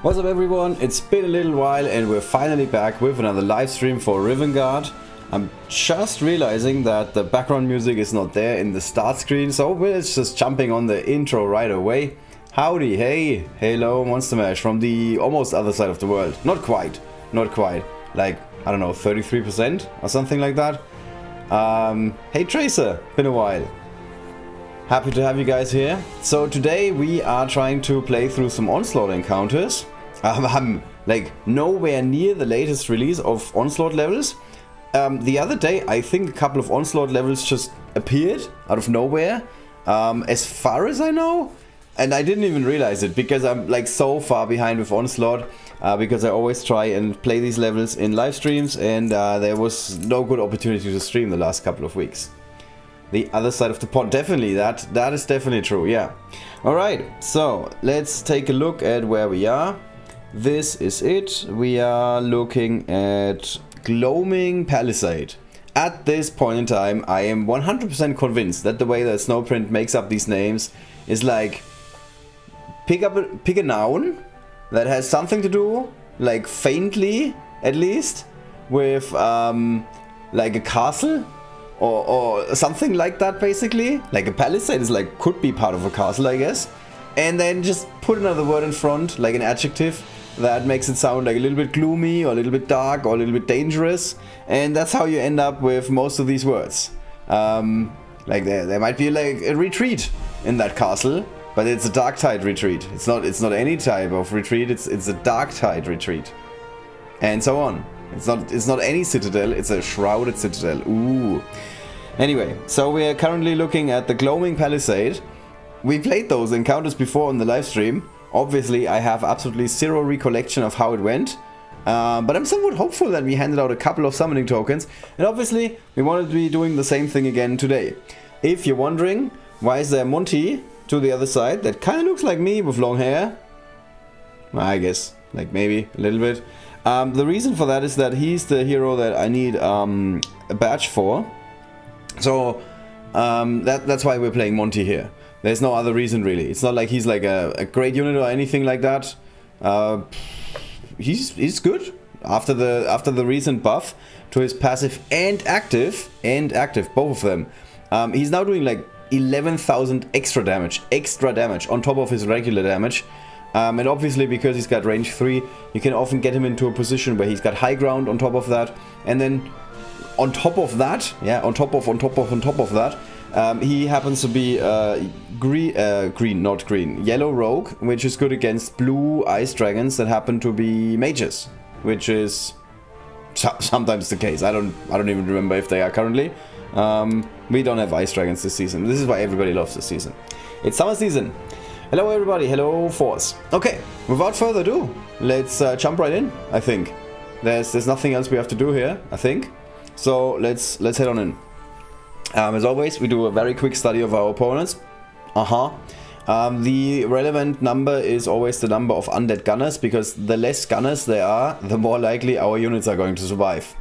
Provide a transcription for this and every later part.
What's up everyone, it's been a little while and we're finally back with another live stream for Rivengard. I'm just realizing that the background music is not there in the start screen, so we're just jumping on the intro right away. Howdy, hey, hello Monster Mash from the almost other side of the world. Not quite, like, I don't know, 33% or something like that. Hey Tracer, been a while. Happy to have you guys here. So today we are trying to play through some Onslaught Encounters. I'm like nowhere near the latest release of Onslaught levels. The other day I think a couple of Onslaught levels just appeared out of nowhere, as far as I know, and I didn't even realize it because I'm like so far behind with Onslaught, because I always try and play these levels in live streams, and there was no good opportunity to stream the last couple of weeks. The other side of the pond, definitely, that is definitely true, yeah. Alright, so let's take a look at where we are. This is it. We are looking at Gloaming Palisade. At this point in time, I am 100% convinced that the way that Snowprint makes up these names is like, pick a noun that has something to do, like faintly at least, with like a castle or something like that, basically. Like a palisade is like, could be part of a castle, I guess. And then just put another word in front, like an adjective that makes it sound like a little bit gloomy or a little bit dark or a little bit dangerous, and that's how you end up with most of these words. Like there might be like a retreat in that castle, but it's a dark tide retreat. It's not any type of retreat. It's a dark tide retreat, and so on. It's not any citadel. It's a shrouded citadel. Ooh. Anyway, so we are currently looking at the Gloaming Palisade. We played those encounters before on the live stream. Obviously, I have absolutely zero recollection of how it went, but I'm somewhat hopeful that we handed out a couple of summoning tokens, and obviously we wanted to be doing the same thing again today. If you're wondering, why is there Monty to the other side that kind of looks like me with long hair? I guess, like maybe a little bit. The reason for that is that he's the hero that I need a badge for, so that's why we're playing Monty here. There's no other reason really. It's not like he's like a great unit or anything like that. He's good after the recent buff to his passive and active, both of them. He's now doing like 11,000 extra damage on top of his regular damage. And obviously because he's got range 3, you can often get him into a position where he's got high ground on top of that, and then on top of that, yeah, on top of that. He happens to be yellow rogue, which is good against blue ice dragons that happen to be mages, which is sometimes the case. I don't even remember if they are currently. We don't have ice dragons this season. This is why everybody loves this season. It's summer season. Hello everybody, hello Force. Okay, without further ado, let's jump right in. I think there's nothing else we have to do here, I think. So let's head on in. As always, we do a very quick study of our opponents. The relevant number is always the number of undead gunners, because the less gunners there are, the more likely our units are going to survive.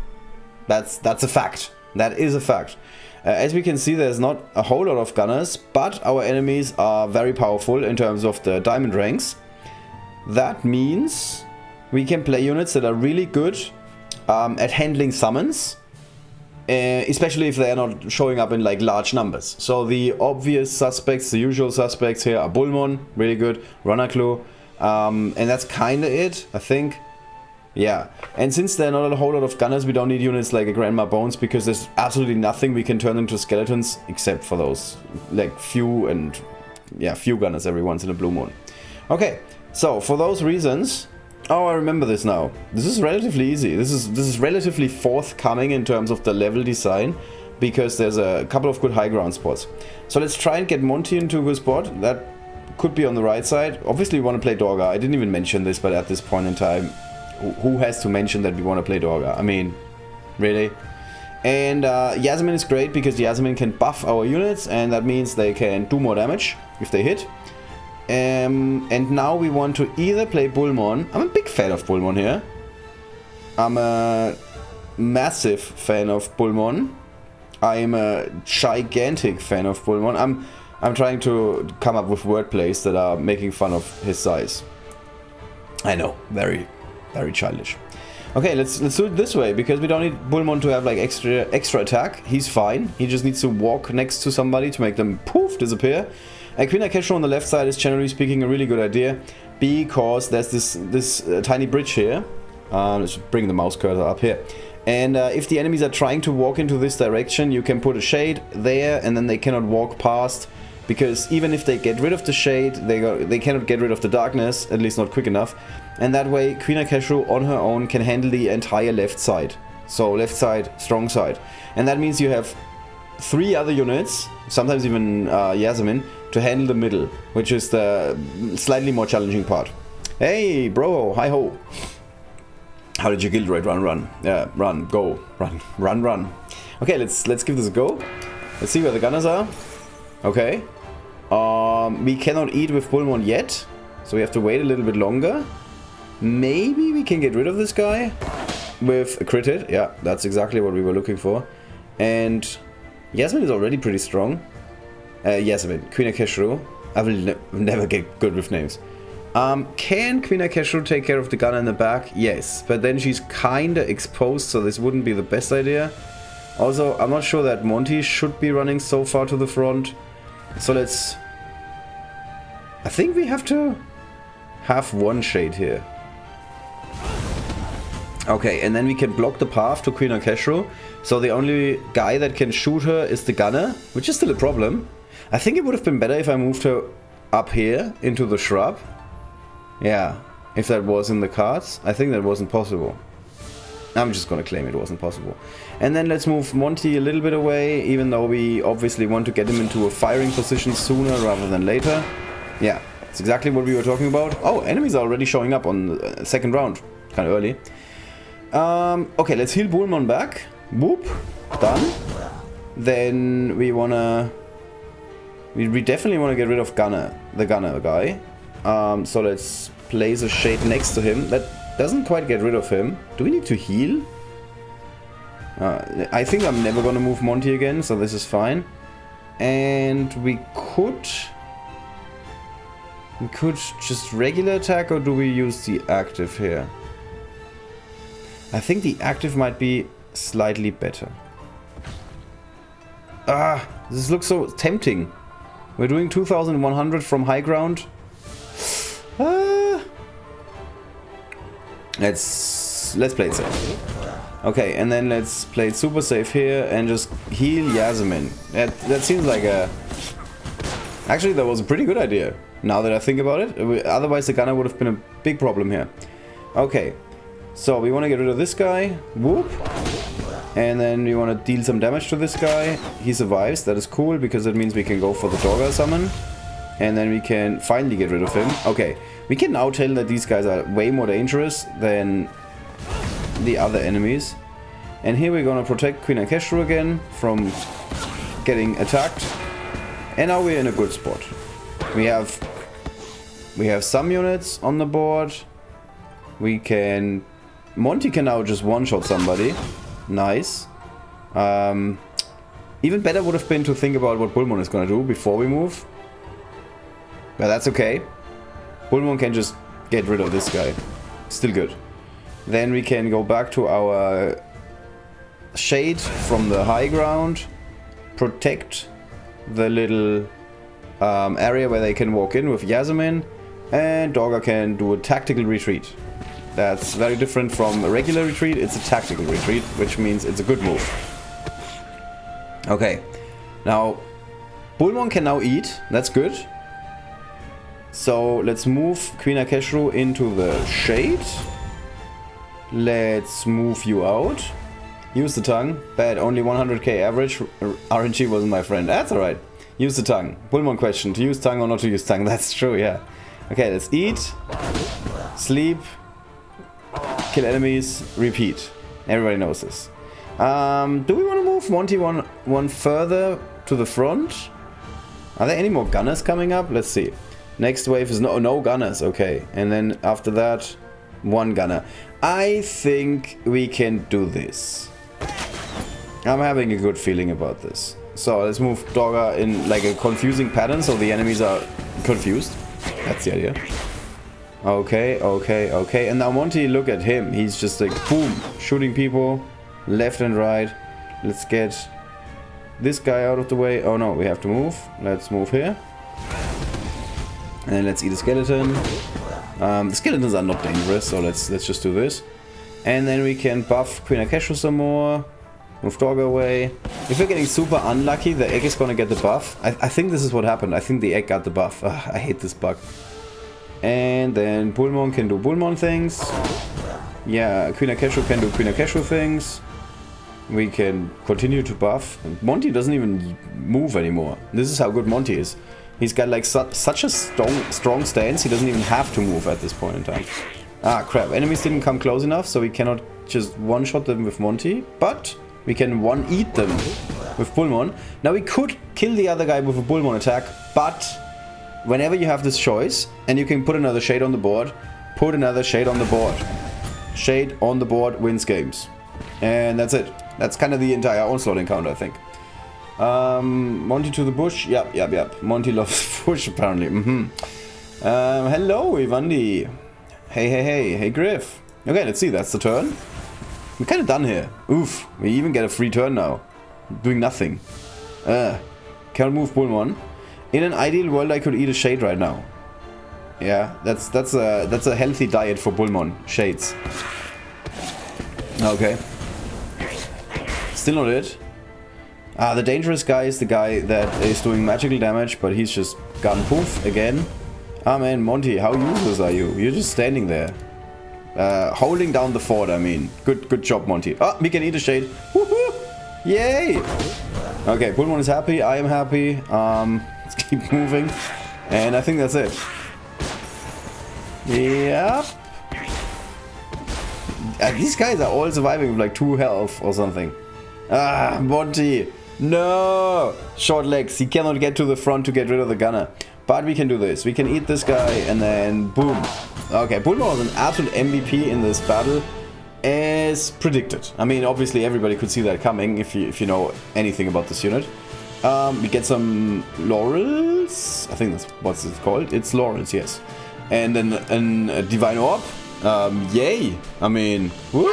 That's a fact. That is a fact. As we can see, there's not a whole lot of gunners, but our enemies are very powerful in terms of the diamond ranks. That means we can play units that are really good at handling summons. Especially if they are not showing up in like large numbers. So the obvious suspects, the usual suspects here are Bullmon, really good, Runnerclaw, and that's kinda it, I think. Yeah, and since there are not a whole lot of gunners, we don't need units like a Grandma Bones, because there's absolutely nothing we can turn into skeletons, except for those like few gunners every once in a blue moon. Okay, so for those reasons, oh, I remember this now. This is relatively easy. This is relatively forthcoming in terms of the level design, because there's a couple of good high ground spots. So let's try and get Monty into a good spot. That could be on the right side. Obviously we want to play Dorga. I didn't even mention this, but at this point in time, who has to mention that we want to play Dorga? I mean, really? And Yasmin is great because Yasmin can buff our units, and that means they can do more damage if they hit. And now we want to either play Bullmon. I'm a big fan of Bullmon here. I'm a massive fan of Bullmon. I am a gigantic fan of Bullmon. I'm trying to come up with wordplays that are making fun of his size. I know, very, very childish. Okay, let's do it this way, because we don't need Bullmon to have like extra attack. He's fine. He just needs to walk next to somebody to make them poof disappear. And Queen Akesho on the left side is generally speaking a really good idea, because there's this tiny bridge here. Let's bring the mouse cursor up here. And if the enemies are trying to walk into this direction, you can put a shade there, and then they cannot walk past. Because even if they get rid of the shade, they cannot get rid of the darkness, at least not quick enough. And that way, Queen Akesho on her own can handle the entire left side. So left side, strong side. And that means you have 3 other units, sometimes even Yasmin, to handle the middle, which is the slightly more challenging part. Hey, bro, hi ho. How did your guild raid run? Yeah, run, go, run. Okay, let's give this a go. Let's see where the gunners are. Okay. We cannot eat with Bullmon yet, so we have to wait a little bit longer. Maybe we can get rid of this guy with a crit hit. Yeah, that's exactly what we were looking for. And Yasmin is already pretty strong. Yasmin, Queen Akesho. I will never get good with names. Can Queen Akesho take care of the gunner in the back? Yes, but then she's kinda exposed, so this wouldn't be the best idea. Also, I'm not sure that Monty should be running so far to the front. So let's... I think we have to have one shade here. Okay, and then we can block the path to Queen Akesho. So the only guy that can shoot her is the gunner, which is still a problem. I think it would have been better if I moved her up here into the shrub. Yeah, if that was in the cards. I think that wasn't possible. I'm just gonna claim it wasn't possible. And then let's move Monty a little bit away, even though we obviously want to get him into a firing position sooner rather than later. Yeah, that's exactly what we were talking about. Oh, enemies are already showing up on the second round. Kind of early. Okay, let's heal Bullmon back. Whoop. Done. Then we wanna... We definitely want to get rid of the gunner guy. So let's place a shade next to him. That doesn't quite get rid of him. Do we need to heal? I think I'm never gonna move Monty again, so this is fine. And we could just regular attack, or do we use the active here? I think the active might be slightly better. Ah, this looks so tempting. We're doing 2100 from high ground. Let's play it safe. Okay, and then let's play it super safe here and just heal Yasmin. That seems like a... Actually, that was a pretty good idea, now that I think about it. Otherwise, the gunner would have been a big problem here. Okay, so we want to get rid of this guy. Whoop. And then we want to deal some damage to this guy. He survives. That is cool, because that means we can go for the Dogger summon. And then we can finally get rid of him. Okay, we can now tell that these guys are way more dangerous than the other enemies. And here we're gonna protect Queen Akesho again from getting attacked. And now we're in a good spot. We have some units on the board. Monty can now just one-shot somebody. Nice. Even better would have been to think about what Bullmon is gonna do before we move. But that's okay. Bullmon can just get rid of this guy. Still good. Then we can go back to our shade from the high ground. Protect the little area where they can walk in with Yasmin. And Dogger can do a tactical retreat. That's very different from a regular retreat. It's a tactical retreat, which means it's a good move. Okay. Now, Bullmon can now eat. That's good. So let's move Queen Akesho into the shade. Let's move you out. Use the tongue. Bad, only 100k average. RNG wasn't my friend. That's alright. Use the tongue. Bullmon question. To use tongue or not to use tongue? That's true, yeah. Okay, let's eat. Sleep. Kill enemies. Repeat. Everybody knows this. Do we want to move Monty one further to the front? Are there any more gunners coming up? Let's see. Next wave is no gunners, okay. And then after that, one gunner. I think we can do this. I'm having a good feeling about this. So let's move Dogger in like a confusing pattern so the enemies are confused. That's the idea. Okay, okay, okay. And now Monty, look at him. He's just like, boom, shooting people left and right. Let's get this guy out of the way. Oh no, we have to move. Let's move here. And then let's eat a skeleton. The skeletons are not dangerous, so let's just do this. And then we can buff Queen Akeshu some more. Move dog away. If we're getting super unlucky, the egg is gonna get the buff. I think this is what happened. I think the egg got the buff. Ugh, I hate this bug. And then Bullmon can do Bullmon things. Yeah, Queen Akeshu can do Queen Akeshu things. We can continue to buff. Monty doesn't even move anymore. This is how good Monty is. He's got like such a strong stance, he doesn't even have to move at this point in time. Ah, crap. Enemies didn't come close enough, so we cannot just one-shot them with Monty. But we can one-eat them with Bullmon. Now we could kill the other guy with a Bullmon attack, but whenever you have this choice, and you can put another shade on the board, put another shade on the board. Shade on the board wins games. And that's it. That's kind of the entire Onslaught encounter, I think. Monty to the bush. Yep. Monty loves bush, apparently. Hello, Ivandi. Hey, Griff. Okay, let's see. That's the turn. We're kind of done here. Oof. We even get a free turn now. Doing nothing. Can't move Bullmon. In an ideal world, I could eat a shade right now. Yeah, that's a healthy diet for Bullmon. Shades. Okay. Still not it. The dangerous guy is the guy that is doing magical damage, but he's just gone poof again. Ah man, Monty, how useless are you? You're just standing there. Holding down the fort, I mean. Good job, Monty. Oh, we can eat a shade. Woohoo! Yay! Okay, Bullmon is happy, I am happy. Let's keep moving. And I think that's it. Yep. These guys are all surviving with like 2 health or something. Ah, Monty. No! Short legs. He cannot get to the front to get rid of the gunner. But we can do this. We can eat this guy and then boom. Okay, Bullmon was an absolute MVP in this battle, as predicted. I mean, obviously everybody could see that coming if you know anything about this unit. We get some laurels. I think that's what's it called. It's laurels, yes. And then a divine orb. Yay! I mean, woo!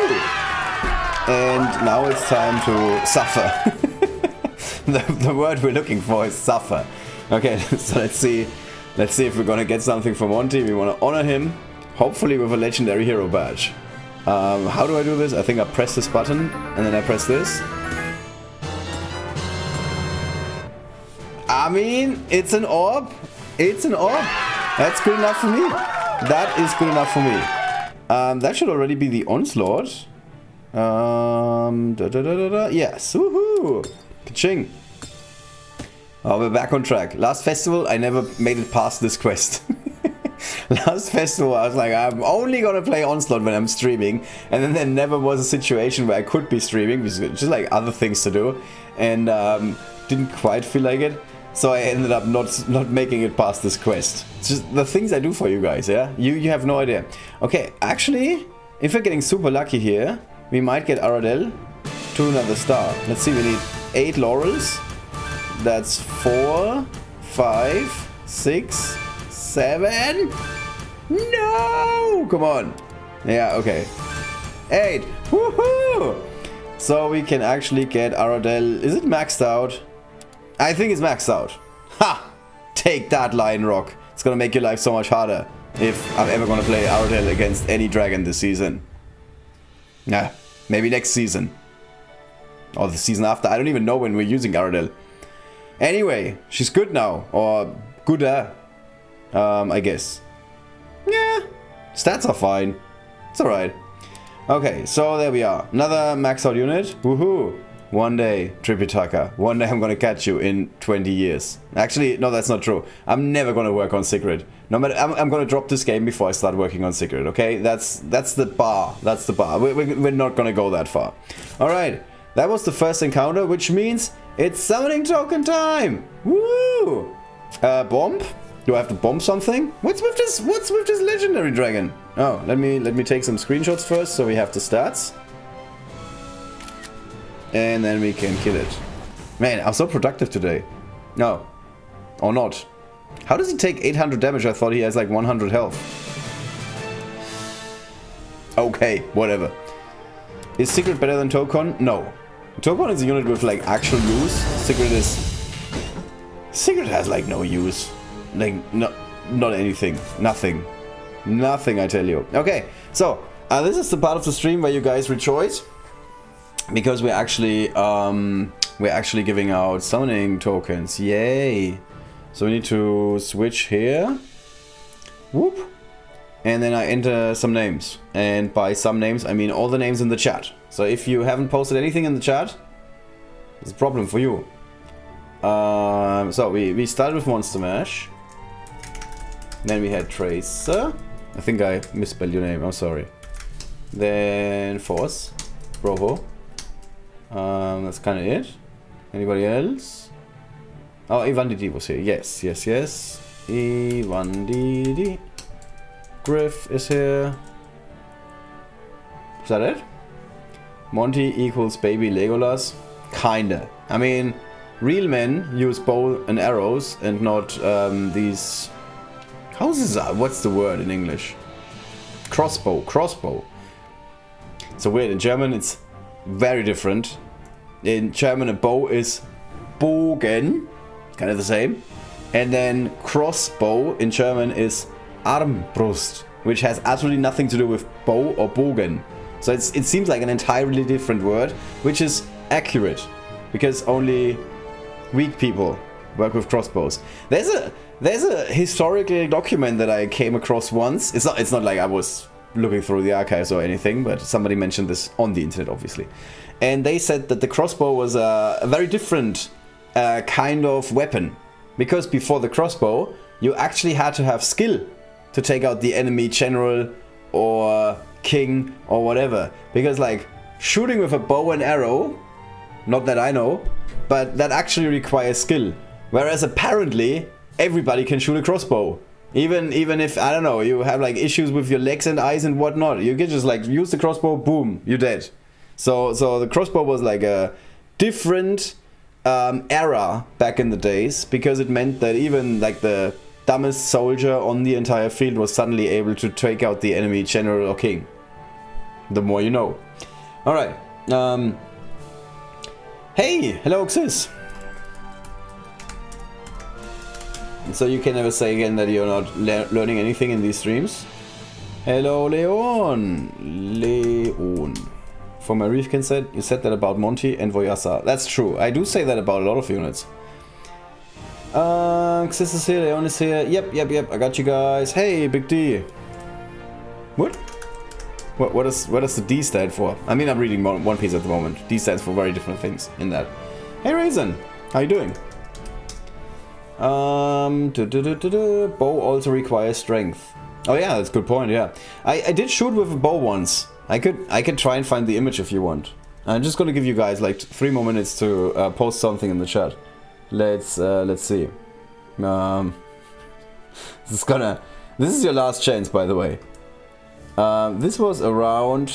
And now it's time to suffer. the word we're looking for is suffer. Okay, so let's see if we're gonna get something from Monty. We want to honor him, hopefully with a legendary hero badge. How do I do this? I think I press this button and then I press this. I mean, it's an orb. It's an orb. That's good enough for me. That is good enough for me. That should already be the Onslaught. Yes, woohoo! Ka-ching. Oh, we're back on track. Last festival, I never made it past this quest. Last festival, I was like, I'm only gonna play Onslaught when I'm streaming, and then there never was a situation where I could be streaming, because just like other things to do, and didn't quite feel like it. So I ended up not making it past this quest. It's just the things I do for you guys, yeah? You have no idea. Okay, actually, if we're getting super lucky here, we might get Aradel to another star. Let's see, we need 8 laurels. That's 4, 5, 6, 7. No! Come on. Yeah, okay. 8. Woohoo! So we can actually get Aradel. Is it maxed out? I think it's maxed out. Ha! Take that, Lion Rock. It's gonna make your life so much harder if I'm ever gonna play Aradel against any dragon this season. Yeah, maybe next season. Or the season after. I don't even know when we're using Aradel. Anyway, she's good now. Or gooder. I guess. Yeah, stats are fine. It's alright. Okay, so there we are. Another maxed out unit. Woohoo! One day, Tripitaka. One day I'm gonna catch you in 20 years. Actually, no, that's not true. I'm never gonna work on Secret. No matter, I'm gonna drop this game before I start working on Secret, okay? That's the bar. That's the bar. We're not gonna go that far. Alright, that was the first encounter, which means it's summoning token time! Woo! Bomb? Do I have to bomb something? What's with this legendary dragon? Oh, let me take some screenshots first, so we have the stats. And then we can kill it. Man, I'm so productive today. No. Or not. How does he take 800 damage? I thought he has like 100 health. Okay, whatever. Is Secret better than Tokon? No. Tokon is a unit with like actual use. Secret has like no use. Like not anything. Nothing. Nothing, I tell you. Okay, so this is the part of the stream where you guys rejoice. Because we're actually giving out summoning tokens. Yay. So we need to switch here. Whoop. And then I enter some names. And by some names, I mean all the names in the chat. So if you haven't posted anything in the chat, it's a problem for you. So we started with Monster Mash. Then we had Tracer. I think I misspelled your name, I'm sorry. Then Force. Bravo. That's kind of it. Anybody else? Oh, Ivan Didi was here. Yes, yes, yes. Ivan Didi. Griff is here. Is that it? Monty equals baby Legolas? Kinda. I mean, real men use bow and arrows and not these... How's this? What's the word in English? Crossbow. Crossbow. So weird. In German it's very different. In German a bow is Bogen. Kind of the same. And then crossbow in German is Armbrust, which has absolutely nothing to do with bow or Bogen. So it seems like an entirely different word, which is accurate, because only weak people work with crossbows. There's a historical document that I came across once. It's not like I was looking through the archives or anything, but somebody mentioned this on the internet, obviously. And they said that the crossbow was a very different kind of weapon, because before the crossbow, you actually had to have skill to take out the enemy general or king or whatever. Because like shooting with a bow and arrow, not that I know, but that actually requires skill. Whereas apparently everybody can shoot a crossbow. Even if, I don't know, you have like issues with your legs and eyes and whatnot, you can just like use the crossbow, boom, you're dead. So the crossbow was like a different era back in the days, because it meant that even like the dumbest soldier on the entire field was suddenly able to take out the enemy general or king. The more you know. Alright. Hey! Hello, Xis! So you can never say again that you're not learning anything in these streams. Hello, Leon! Leon. For my Reefkin said, you said that about Monty and Voyasa. That's true. I do say that about a lot of units. Xis is here, Leon is here. Yep. I got you guys. Hey, Big D. What? What does the D stand for? I mean, I'm reading One Piece at the moment. D stands for very different things in that. Hey, Raisin. How you doing? Bow also requires strength. Oh yeah, that's a good point, yeah. I did shoot with a bow once. I could try and find the image if you want. I'm just gonna give you guys like 3 more minutes to post something in the chat. Let's see. This is your last chance, by the way. This was around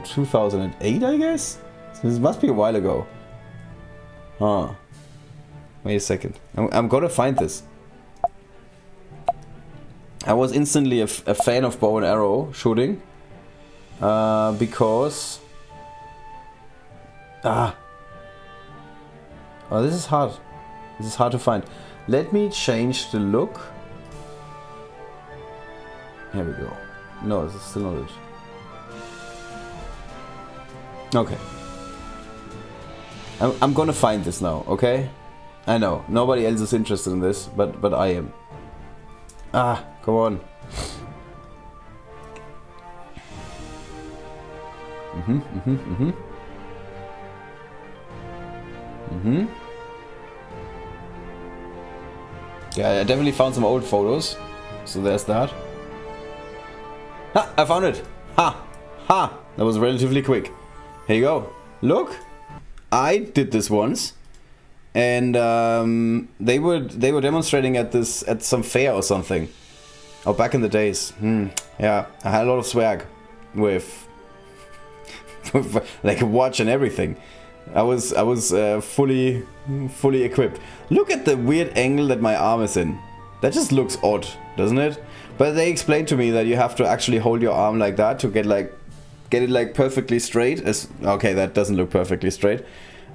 2008, I guess? This must be a while ago. Huh. Wait a second. I'm gonna find this. I was instantly a fan of bow and arrow shooting. Because... Oh, this is hard. This is hard to find. Let me change the look. Here we go. No, this is still not it. Okay. I'm gonna find this now, okay? I know, nobody else is interested in this, but I am. Come on. Yeah, I definitely found some old photos. So there's that. Ha! I found it! Ha! Ha! That was relatively quick. Here you go. Look! I did this once. And they were demonstrating at some fair or something. Oh, back in the days. Yeah, I had a lot of swag with like a watch and everything. I was fully equipped. Look at the weird angle that my arm is in. That just looks odd, doesn't it? But they explained to me that you have to actually hold your arm like that to get it like perfectly straight. Okay, that doesn't look perfectly straight.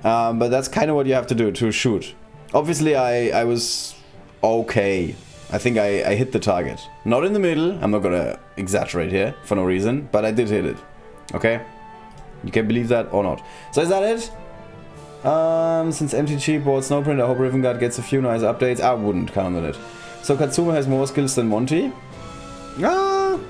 But that's kind of what you have to do to shoot. Obviously, I was okay. I think I hit the target. Not in the middle. I'm not gonna exaggerate here for no reason, but I did hit it. Okay? You can believe that or not. So is that it? Since MTG bought Snowprint, I hope Riven Guard gets a few nice updates. I wouldn't count on it. So Katsuma has more skills than Monty? No,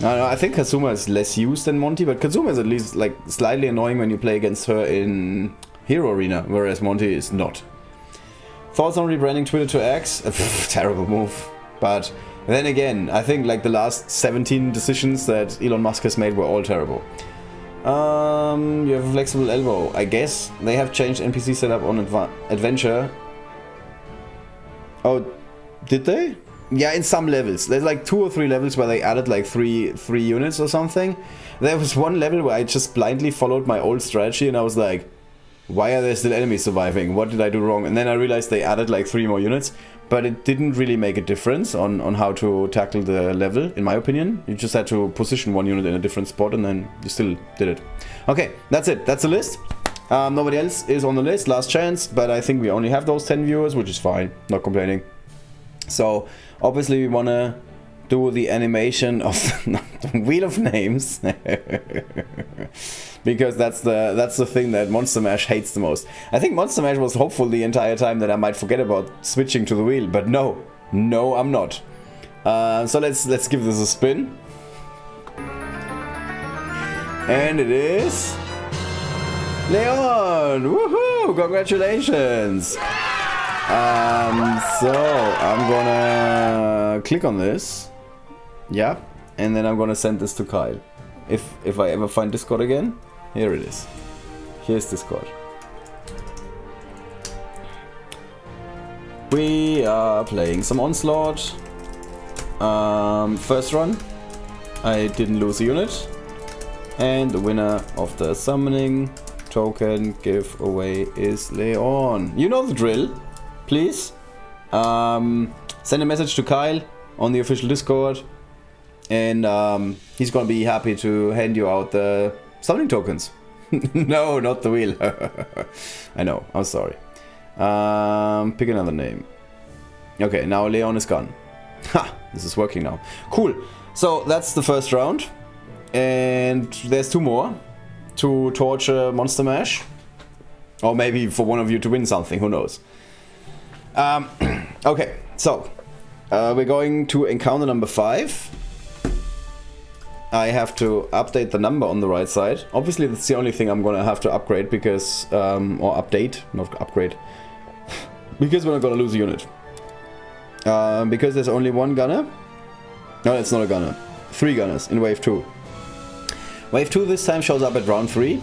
I think Katsuma is less used than Monty, but Katsuma is at least like slightly annoying when you play against her in Hero Arena, whereas Monty is not. Thoughts on rebranding Twitter to X? Terrible move. But then again, I think like the last 17 decisions that Elon Musk has made were all terrible. You have a flexible elbow. I guess they have changed NPC setup on Adventure. Oh, did they? Yeah, in some levels. There's like 2 or 3 levels where they added like three units or something. There was one level where I just blindly followed my old strategy and I was like, why are there still enemies surviving? What did I do wrong? And then I realized they added like 3 more units, but it didn't really make a difference on how to tackle the level, in my opinion. You just had to position one unit in a different spot and then you still did it. Okay, that's it. That's the list. Nobody else is on the list. Last chance, but I think we only have those 10 viewers, which is fine. Not complaining. So, obviously we want to do the animation of the Wheel of Names. Because that's the thing that Monster Mash hates the most. I think Monster Mash was hopeful the entire time that I might forget about switching to the wheel, but no, I'm not. So let's give this a spin, and it is Leon. Woohoo! Congratulations. So I'm gonna click on this, yeah, and then I'm gonna send this to Kyle. If I ever find Discord again. Here it is. Here's Discord. We are playing some Onslaught. First run. I didn't lose a unit. And the winner of the summoning token giveaway is Leon. You know the drill. Please. Send a message to Kyle on the official Discord. And he's gonna be happy to hand you out the summoning tokens. No, not the wheel. I know, I'm sorry. Pick another name. Okay, now Leon is gone. Ha! This is working now. Cool. So that's the first round. And there's 2 more to torture Monster Mash. Or maybe for one of you to win something, who knows. Okay, so we're going to encounter number 5. I have to update the number on the right side. Obviously, that's the only thing I'm gonna have to upgrade because, or update, not upgrade, because we're not gonna lose a unit. Because there's only 1 gunner. No, it's not a gunner. 3 gunners in wave 2. Wave 2 this time shows up at round 3.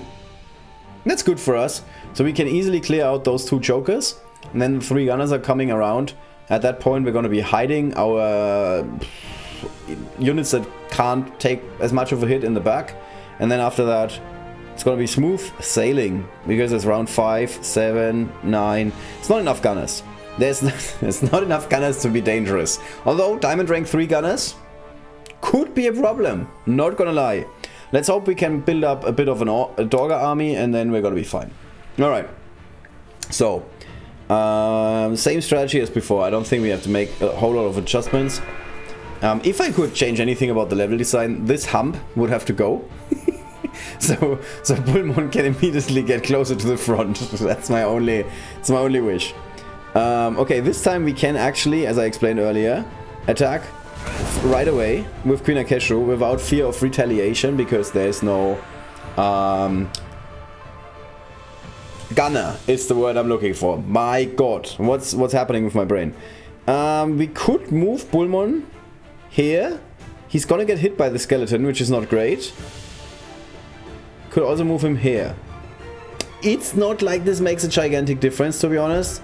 That's good for us. So we can easily clear out those 2 jokers. And then the 3 gunners are coming around. At that point, we're gonna be hiding our units that can't take as much of a hit in the back, and then after that it's gonna be smooth sailing because it's round 5, 7, 9. It's not enough gunners. There's not enough gunners to be dangerous. Although diamond rank 3 gunners could be a problem, not gonna lie. Let's hope we can build up a bit of a Dorga army and then we're gonna be fine. Alright, so same strategy as before. I don't think we have to make a whole lot of adjustments. If I could change anything about the level design, this hump would have to go. so Bullmon can immediately get closer to the front. That's my only wish. Okay, this time we can actually, as I explained earlier, attack right away with Queen Akeshu without fear of retaliation because there's no gunner is the word I'm looking for. My god, what's happening with my brain? We could move Bullmon here. He's gonna get hit by the skeleton, which is not great. Could also move him here. It's not like this makes a gigantic difference, to be honest,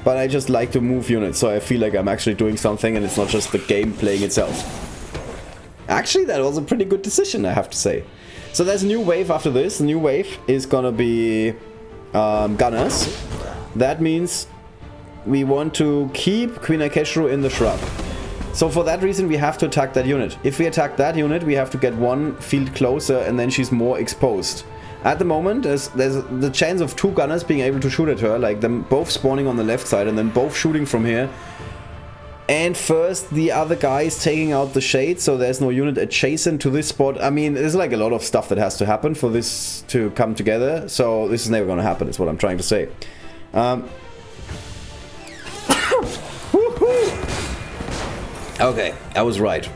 but I just like to move units, so I feel like I'm actually doing something and it's not just the game playing itself. Actually, that was a pretty good decision, I have to say. So there's a new wave after this. The new wave is gonna be gunners. That means we want to keep Queen Akeshu in the shrub. So for that reason, we have to attack that unit. If we attack that unit, we have to get one field closer, and then she's more exposed. At the moment, there's the chance of 2 gunners being able to shoot at her, like them both spawning on the left side and then both shooting from here. And first, the other guy is taking out the shade, so there's no unit adjacent to this spot. I mean, there's like a lot of stuff that has to happen for this to come together, so this is never going to happen, is what I'm trying to say. Okay, I was right.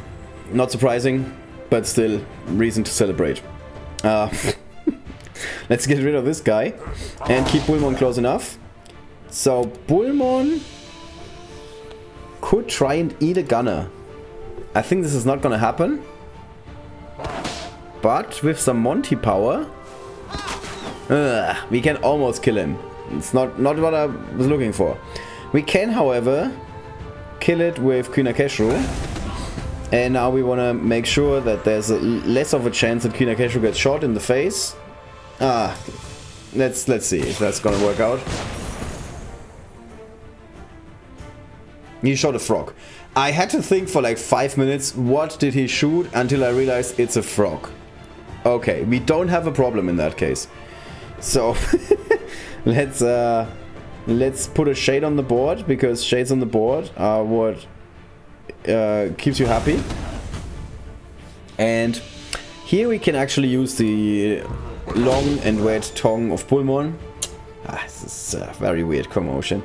Not surprising, but still reason to celebrate. Let's get rid of this guy and keep Bullmon close enough. So Bullmon could try and eat a gunner. I think this is not gonna happen. But with some Monty power, we can almost kill him. It's not what I was looking for. We can, however, kill it with Queen Akeshru. And now we want to make sure that there's less of a chance that Queen Akeshru gets shot in the face. Let's see if that's gonna work out. He shot a frog. I had to think for like 5 minutes, what did he shoot, until I realized it's a frog. Okay, we don't have a problem in that case. So let's put a shade on the board, because shades on the board are what keeps you happy. And here we can actually use the long and wet tongue of Bullmon. This is a very weird commotion.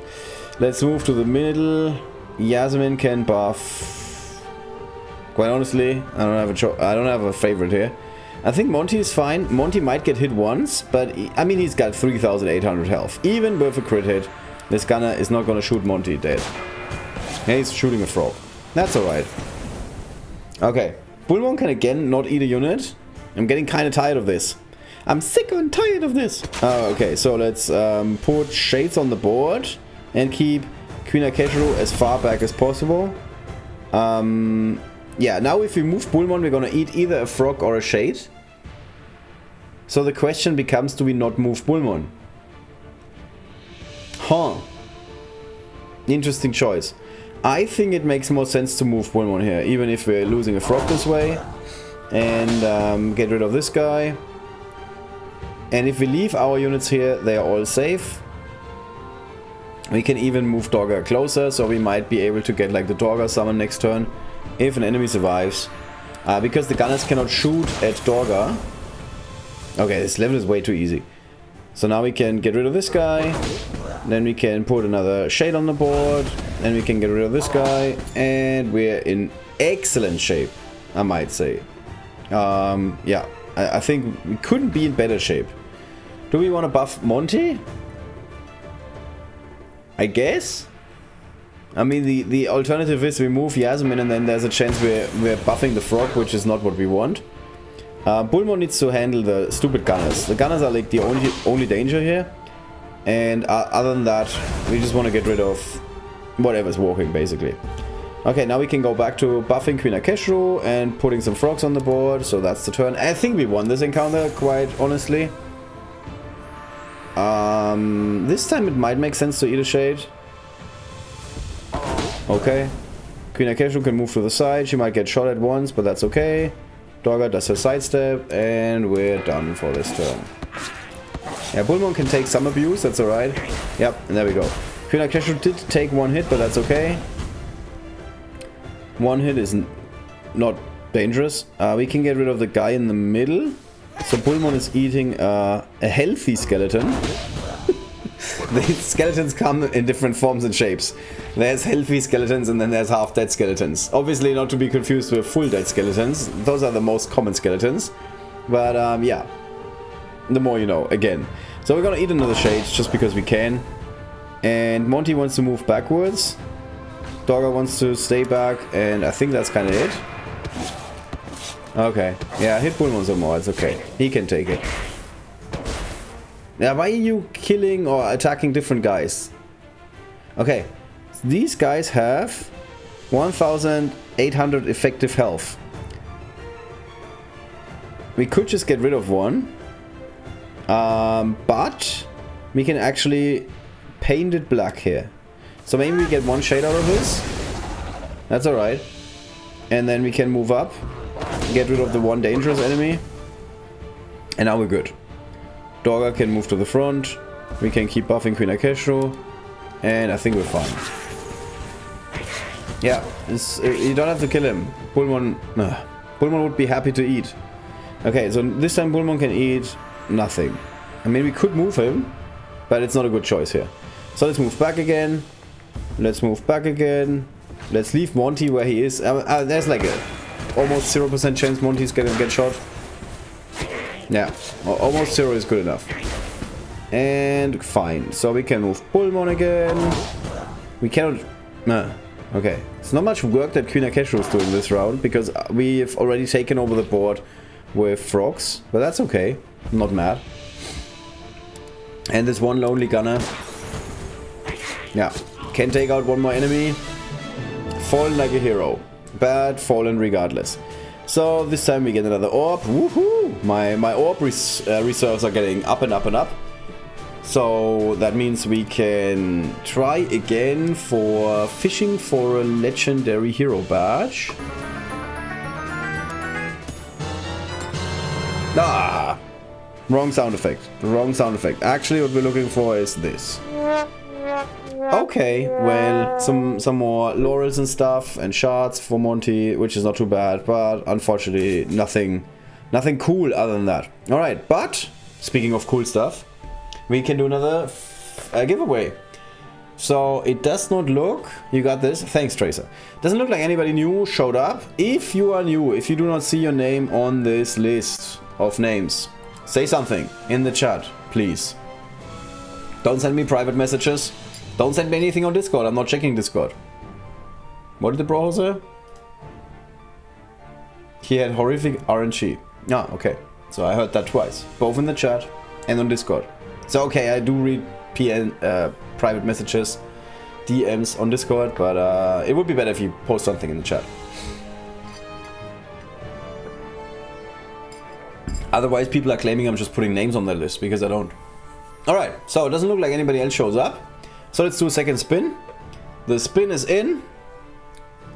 Let's move to the middle. Yasmin can buff. Quite honestly, I don't have a favorite here. I think Monty is fine. Monty might get hit once, but I mean, he's got 3,800 health. Even with a crit hit, this gunner is not gonna shoot Monty dead. Yeah, he's shooting a frog. That's alright. Okay, Bullmon can again not eat a unit. I'm getting kind of tired of this. I'm sick and tired of this. Okay, so let's put shades on the board and keep Queen Akeshru as far back as possible. Yeah, now if we move Bullmon, we're gonna eat either a frog or a shade. So the question becomes, do we not move Bullmon? Huh. Interesting choice. I think it makes more sense to move Bullmon here, even if we're losing a frog this way. And get rid of this guy. And if we leave our units here, they are all safe. We can even move Dorga closer, so we might be able to get like the Dorga summon next turn if an enemy survives. Because the gunners cannot shoot at Dorga. Okay, this level is way too easy. So now we can get rid of this guy. Then we can put another shade on the board. Then we can get rid of this guy. And we're in excellent shape, I might say. Yeah, I think we couldn't be in better shape. Do we want to buff Monty? I guess? I mean, the alternative is we move Yasmin and then there's a chance we're buffing the frog, which is not what we want. Bullmon needs to handle the stupid gunners. The gunners are like the only danger here. And other than that, we just want to get rid of whatever's walking, basically. Okay, now we can go back to buffing Queen Akeshru and putting some frogs on the board. So that's the turn. I think we won this encounter, quite honestly. This time it might make sense to eat a shade. Okay. Queen Akeshru can move to the side. She might get shot at once, but that's okay. Dorga does her sidestep, and we're done for this turn. Yeah, Bullmon can take some abuse, that's alright. Yep, and there we go. Queen Akeshru did take one hit, but that's okay. One hit is not dangerous. We can get rid of the guy in the middle. So Bullmon is eating a healthy skeleton. The skeletons come in different forms and shapes. There's healthy skeletons and then there's half-dead skeletons. Obviously not to be confused with full-dead skeletons. Those are the most common skeletons. But yeah, the more you know, again. So we're gonna eat another shade just because we can. And Monty wants to move backwards. Dorga wants to stay back, and I think that's kind of it. Okay, yeah, hit Bullmon some more, it's okay. He can take it. Yeah, why are you killing or attacking different guys? Okay, these guys have 1,800 effective health. We could just get rid of one. But we can actually paint it black here. So maybe we get one shade out of this. That's alright. And then we can move up, get rid of the one dangerous enemy. And now we're good. Dorga can move to the front. We can keep buffing Queen Akesho. And I think we're fine. Yeah, you don't have to kill him. Bullmon would be happy to eat. Okay, so this time Bullmon can eat nothing. I mean, we could move him, but it's not a good choice here. So let's move back again. Let's move back again. Let's leave Monty where he is. There's like a almost 0% chance Monty's gonna get shot. Yeah, almost 0 is good enough. And fine. So we can move Bullmon again. We cannot... Okay. It's not much work that Queen Akesho is doing this round, because we've already taken over the board with frogs. But that's okay. I'm not mad. And this one lonely gunner. Yeah. Can take out one more enemy. Fallen like a hero. Bad, fallen regardless. So this time we get another orb. Woohoo! My orb reserves are getting up and up and up. So that means we can try again for fishing for a legendary hero badge. Ah! Wrong sound effect. Wrong sound effect. Actually, what we're looking for is this. Okay, well, some more laurels and stuff and shards for Monty, which is not too bad, but unfortunately nothing cool other than that. All right, but speaking of cool stuff, we can do another giveaway. So it does not look, you got this, thanks Tracer. Doesn't look like anybody new showed up. If you are new, if you do not see your name on this list of names, say something in the chat, please. Don't send me private messages. Don't send me anything on Discord. I'm not checking Discord. What did the bro say? He had horrific RNG. Ah, okay. So I heard that twice. Both in the chat and on Discord. So okay, I do read private messages, DMs on Discord, but it would be better if you post something in the chat. Otherwise, people are claiming I'm just putting names on their list, because I don't. Alright, so it doesn't look like anybody else shows up. So let's do a second spin. The spin is in.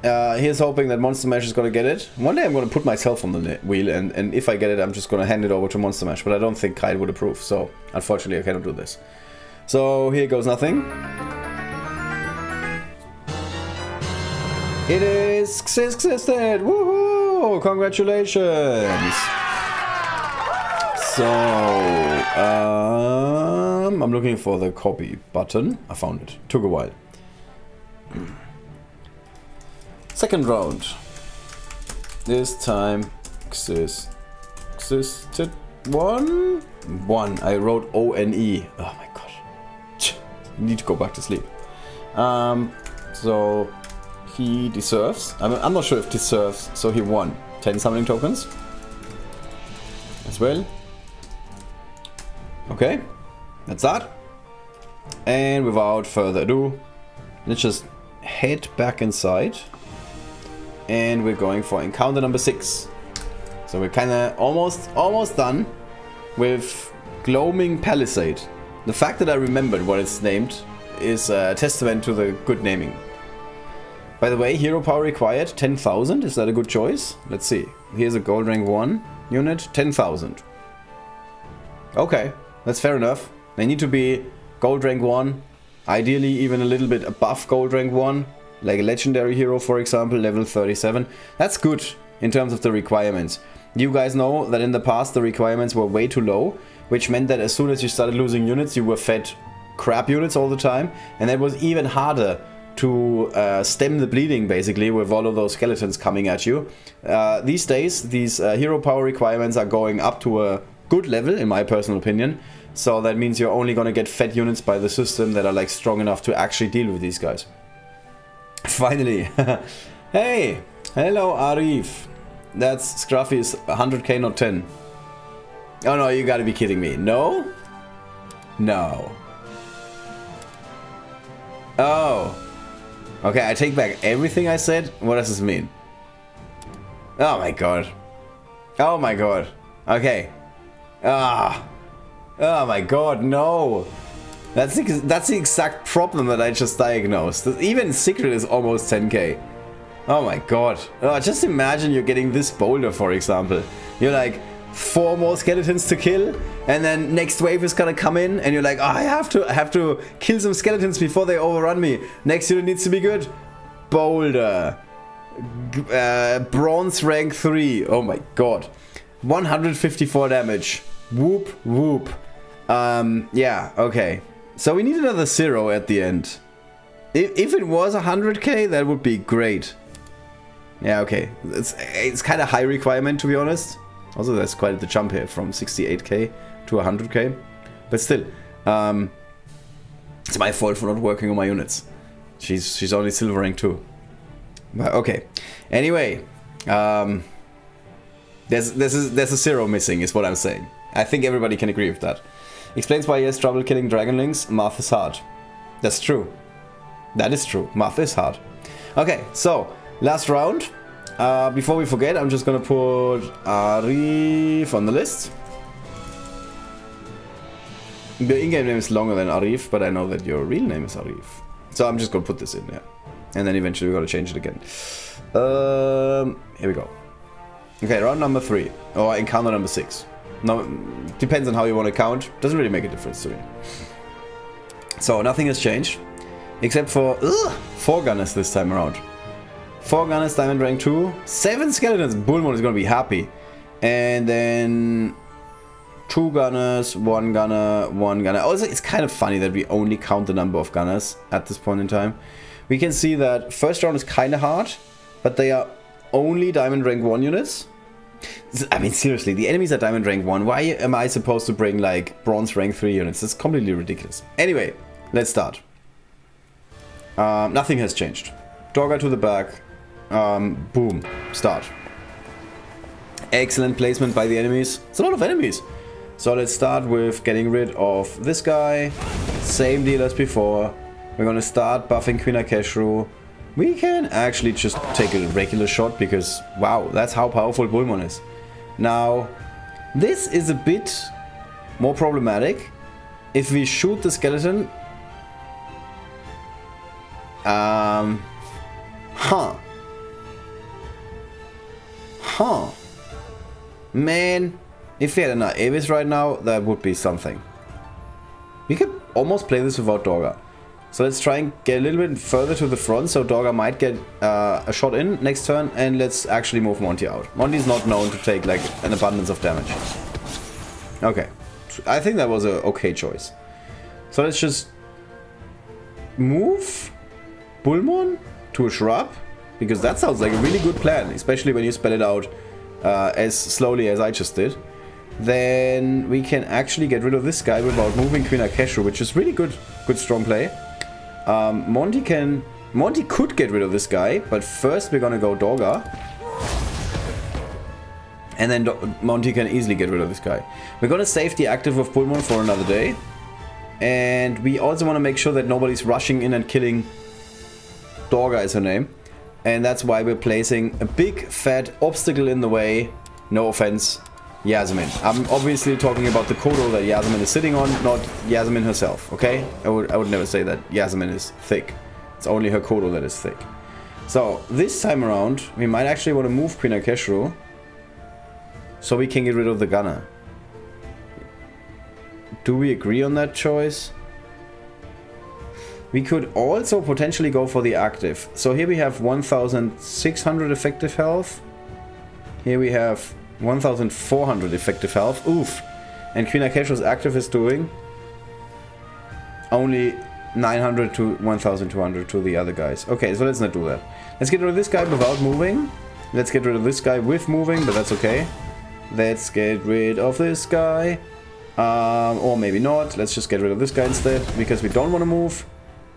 Here's hoping that Monster Mash is gonna get it. One day I'm gonna put myself on the wheel, and if I get it, I'm just gonna hand it over to Monster Mash. But I don't think Kyle would approve, so unfortunately I cannot do this. So here goes nothing. It is existed! Woohoo! Congratulations! So, I'm looking for the copy button. I found it. Took a while. Second round. This time existed one. I wrote O-N-E. Oh my god. Need to go back to sleep. So he deserves. I'm not sure if deserves. So he won 10 summoning tokens as well. Okay, that's that. And without further ado, let's just head back inside. And we're going for encounter number 6. So we're kinda almost done with Gloaming Palisade. The fact that I remembered what it's named is a testament to the good naming. By the way, hero power required 10,000. Is that a good choice? Let's see. Here's a gold rank 1 unit, 10,000. Okay. That's fair enough. They need to be gold rank 1, ideally even a little bit above gold rank 1, like a legendary hero for example, level 37. That's good in terms of the requirements. You guys know that in the past the requirements were way too low, which meant that as soon as you started losing units you were fed crap units all the time, and it was even harder to stem the bleeding basically with all of those skeletons coming at you. These days these hero power requirements are going up to a good level in my personal opinion, so that means you're only gonna get fed units by the system that are like strong enough to actually deal with these guys. Finally. Hey, hello Arif. That's Scruffy's 100k, not 10. Oh no, you gotta be kidding me. No? No. Oh. Okay, I take back everything I said. What does this mean? Oh my god. Oh my god. Okay. Ah. Oh my god, no. That's the exact problem that I just diagnosed. Even Secret is almost 10k. Oh my god. Oh, just imagine you're getting this boulder, for example. You're like, 4 more skeletons to kill, and then next wave is gonna come in, and you're like, oh, I have to kill some skeletons before they overrun me. Next unit needs to be good. Boulder. Bronze rank 3. Oh my god. 154 damage. Whoop, whoop. Yeah, okay. So we need another 0 at the end. If it was 100k, that would be great. Yeah, okay. It's kind of high requirement, to be honest. Also, that's quite the jump here from 68k to 100k. But still, it's my fault for not working on my units. She's only silver rank 2. But okay. Anyway, there's a 0 missing, is what I'm saying. I think everybody can agree with that. Explains why he has trouble killing dragonlings. Math is hard. That's true. That is true. Math is hard. Okay, so last round. Before we forget, I'm just gonna put Arif on the list. The in-game name is longer than Arif, but I know that your real name is Arif. So I'm just gonna put this in there. And then eventually we're gonna change it again. Here we go. Okay, round number 3. Or encounter number 6. No, depends on how you want to count. Doesn't really make a difference to me. So nothing has changed. Except for 4 gunners this time around. 4 gunners, diamond rank 2. 7 skeletons. Bullmon is gonna be happy. And then 2 gunners, 1 gunner, 1 gunner. Also, it's kind of funny that we only count the number of gunners at this point in time. We can see that first round is kind of hard, but they are only diamond rank 1 units. I mean, seriously, the enemies are diamond rank 1. Why am I supposed to bring like bronze rank 3 units? That's completely ridiculous. Anyway, let's start. Nothing has changed. Dogger to the back. Boom. Start. Excellent placement by the enemies. It's a lot of enemies. So let's start with getting rid of this guy. Same deal as before. We're gonna start buffing Queen Akeshru. We can actually just take a regular shot because, wow, that's how powerful Bullmon is. Now, this is a bit more problematic. If we shoot the skeleton... Man, if we had an Avis right now, that would be something. We could almost play this without Dogger. So let's try and get a little bit further to the front, so Dogger might get a shot in next turn, and let's actually move Monty out. Monty's not known to take like an abundance of damage. Okay, I think that was a okay choice. So let's just move Bullmon to a shrub, because that sounds like a really good plan, especially when you spell it out as slowly as I just did. Then we can actually get rid of this guy without moving Queen Akeshru, which is really good strong play. Monty could get rid of this guy, but first we're gonna go Dogger. And then Monty can easily get rid of this guy. We're gonna save the active of Bullmon for another day. And we also want to make sure that nobody's rushing in and killing Dogger is her name. And that's why we're placing a big fat obstacle in the way. No offense, Yasmin. I'm obviously talking about the Kodo that Yasmin is sitting on, not Yasmin herself, okay? I would never say that Yasmin is thick. It's only her Kodo that is thick. So, this time around, we might actually want to move Queen Akeshru so we can get rid of the gunner. Do we agree on that choice? We could also potentially go for the active. So here we have 1,600 effective health. Here we have 1,400 effective health. Oof. And Queen Akeshru's active is doing only 900 to 1,200 to the other guys. Okay, so let's not do that. Let's get rid of this guy without moving. Let's get rid of this guy with moving, but that's okay. Let's get rid of this guy. Or maybe not. Let's just get rid of this guy instead, because we don't want to move.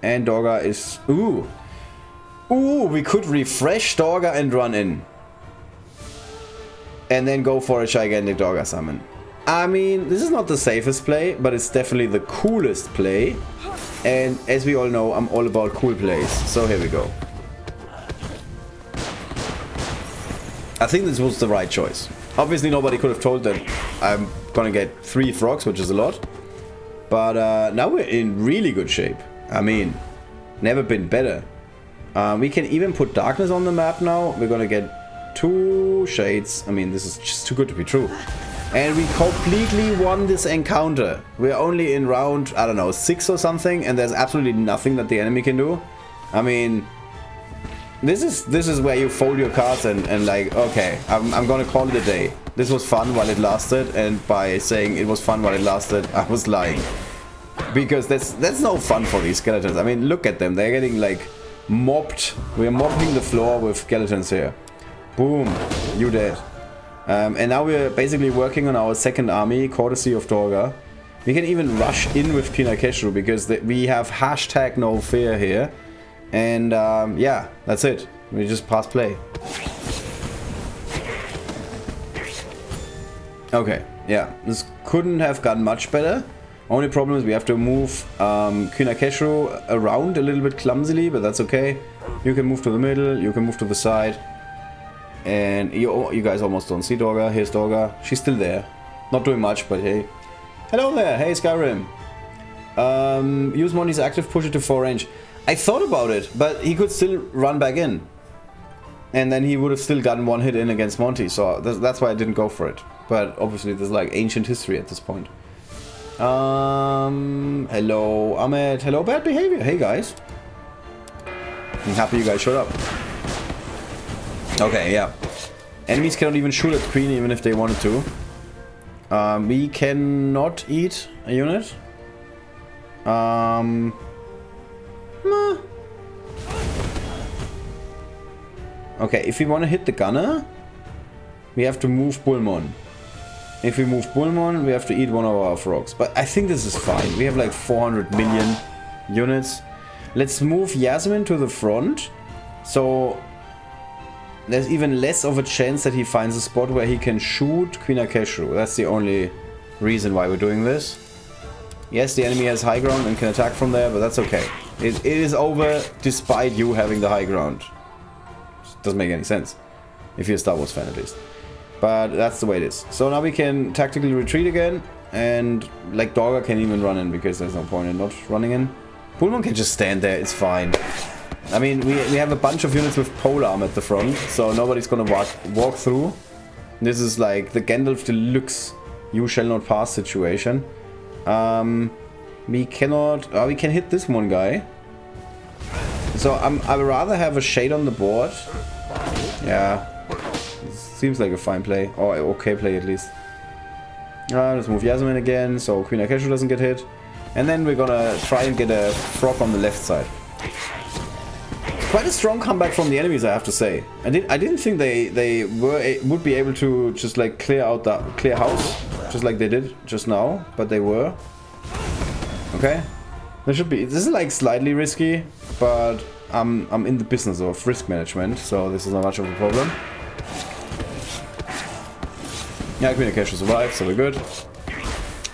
And Dogger is... Ooh! Ooh, we could refresh Dogger and run in. And then go for a gigantic Dogger summon. I mean, this is not the safest play, but it's definitely the coolest play. And as we all know, I'm all about cool plays. So here we go. I think this was the right choice. Obviously nobody could have told that I'm gonna get 3 frogs, which is a lot. But now we're in really good shape. I mean, never been better. We can even put darkness on the map now. We're gonna get 2 shades. I mean, this is just too good to be true. And we completely won this encounter. We're only in round, I don't know, 6 or something, and there's absolutely nothing that the enemy can do. I mean, this is where you fold your cards and like, okay, I'm gonna call it a day. This was fun while it lasted, and by saying it was fun while it lasted, I was lying. Because that's no fun for these skeletons. I mean, look at them. They're getting like mopped. We're mopping the floor with skeletons here. Boom, you dead. And now we're basically working on our second army, courtesy of Dorga. We can even rush in with Kinakeshu because we have hashtag no fear here. And yeah, that's it. We just pass play. Okay, yeah, this couldn't have gone much better. Only problem is we have to move Kinakeshu around a little bit clumsily, but that's okay. You can move to the middle, you can move to the side. And you guys almost don't see Dorga. Here's Dorga. She's still there. Not doing much, but hey. Hello there. Hey, Skyrim. Use Monty's active, push it to 4 range. I thought about it, but he could still run back in. And then he would have still gotten 1 hit in against Monty. So that's why I didn't go for it. But obviously there's like ancient history at this point. Hello, Ahmed. Hello, bad behavior. Hey, guys. I'm happy you guys showed up. Okay, yeah. Enemies cannot even shoot at Queen even if they wanted to. We cannot eat a unit. Okay, if we want to hit the gunner, we have to move Bullmon. If we move Bullmon, we have to eat one of our frogs. But I think this is fine. We have like 400 million units. Let's move Yasmin to the front. So there's even less of a chance that he finds a spot where he can shoot Queen Akeshu. That's the only reason why we're doing this. Yes, the enemy has high ground and can attack from there, but that's okay. It is over despite you having the high ground. Doesn't make any sense. If you're a Star Wars fan, at least. But that's the way it is. So now we can tactically retreat again. And like Dorga can even run in because there's no point in not running in. Pullman can just stand there. It's fine. I mean, we have a bunch of units with polearm at the front. So nobody's gonna walk through. This is like the Gandalf Deluxe you shall not pass situation. We cannot... we can hit this one guy. So I'd rather have a shade on the board. Yeah. Seems like a fine play. Or okay play at least. Let's move Yasmin again so Queen Akeshu doesn't get hit. And then we're gonna try and get a frog on the left side. Quite a strong comeback from the enemies, I have to say. I didn't think they would be able to just like clear out the house just like they did just now, but they were. Okay. There should be. This is like slightly risky, but I'm in the business of risk management, so this is not much of a problem. Yeah, Queen Akeshu survived, so we're good.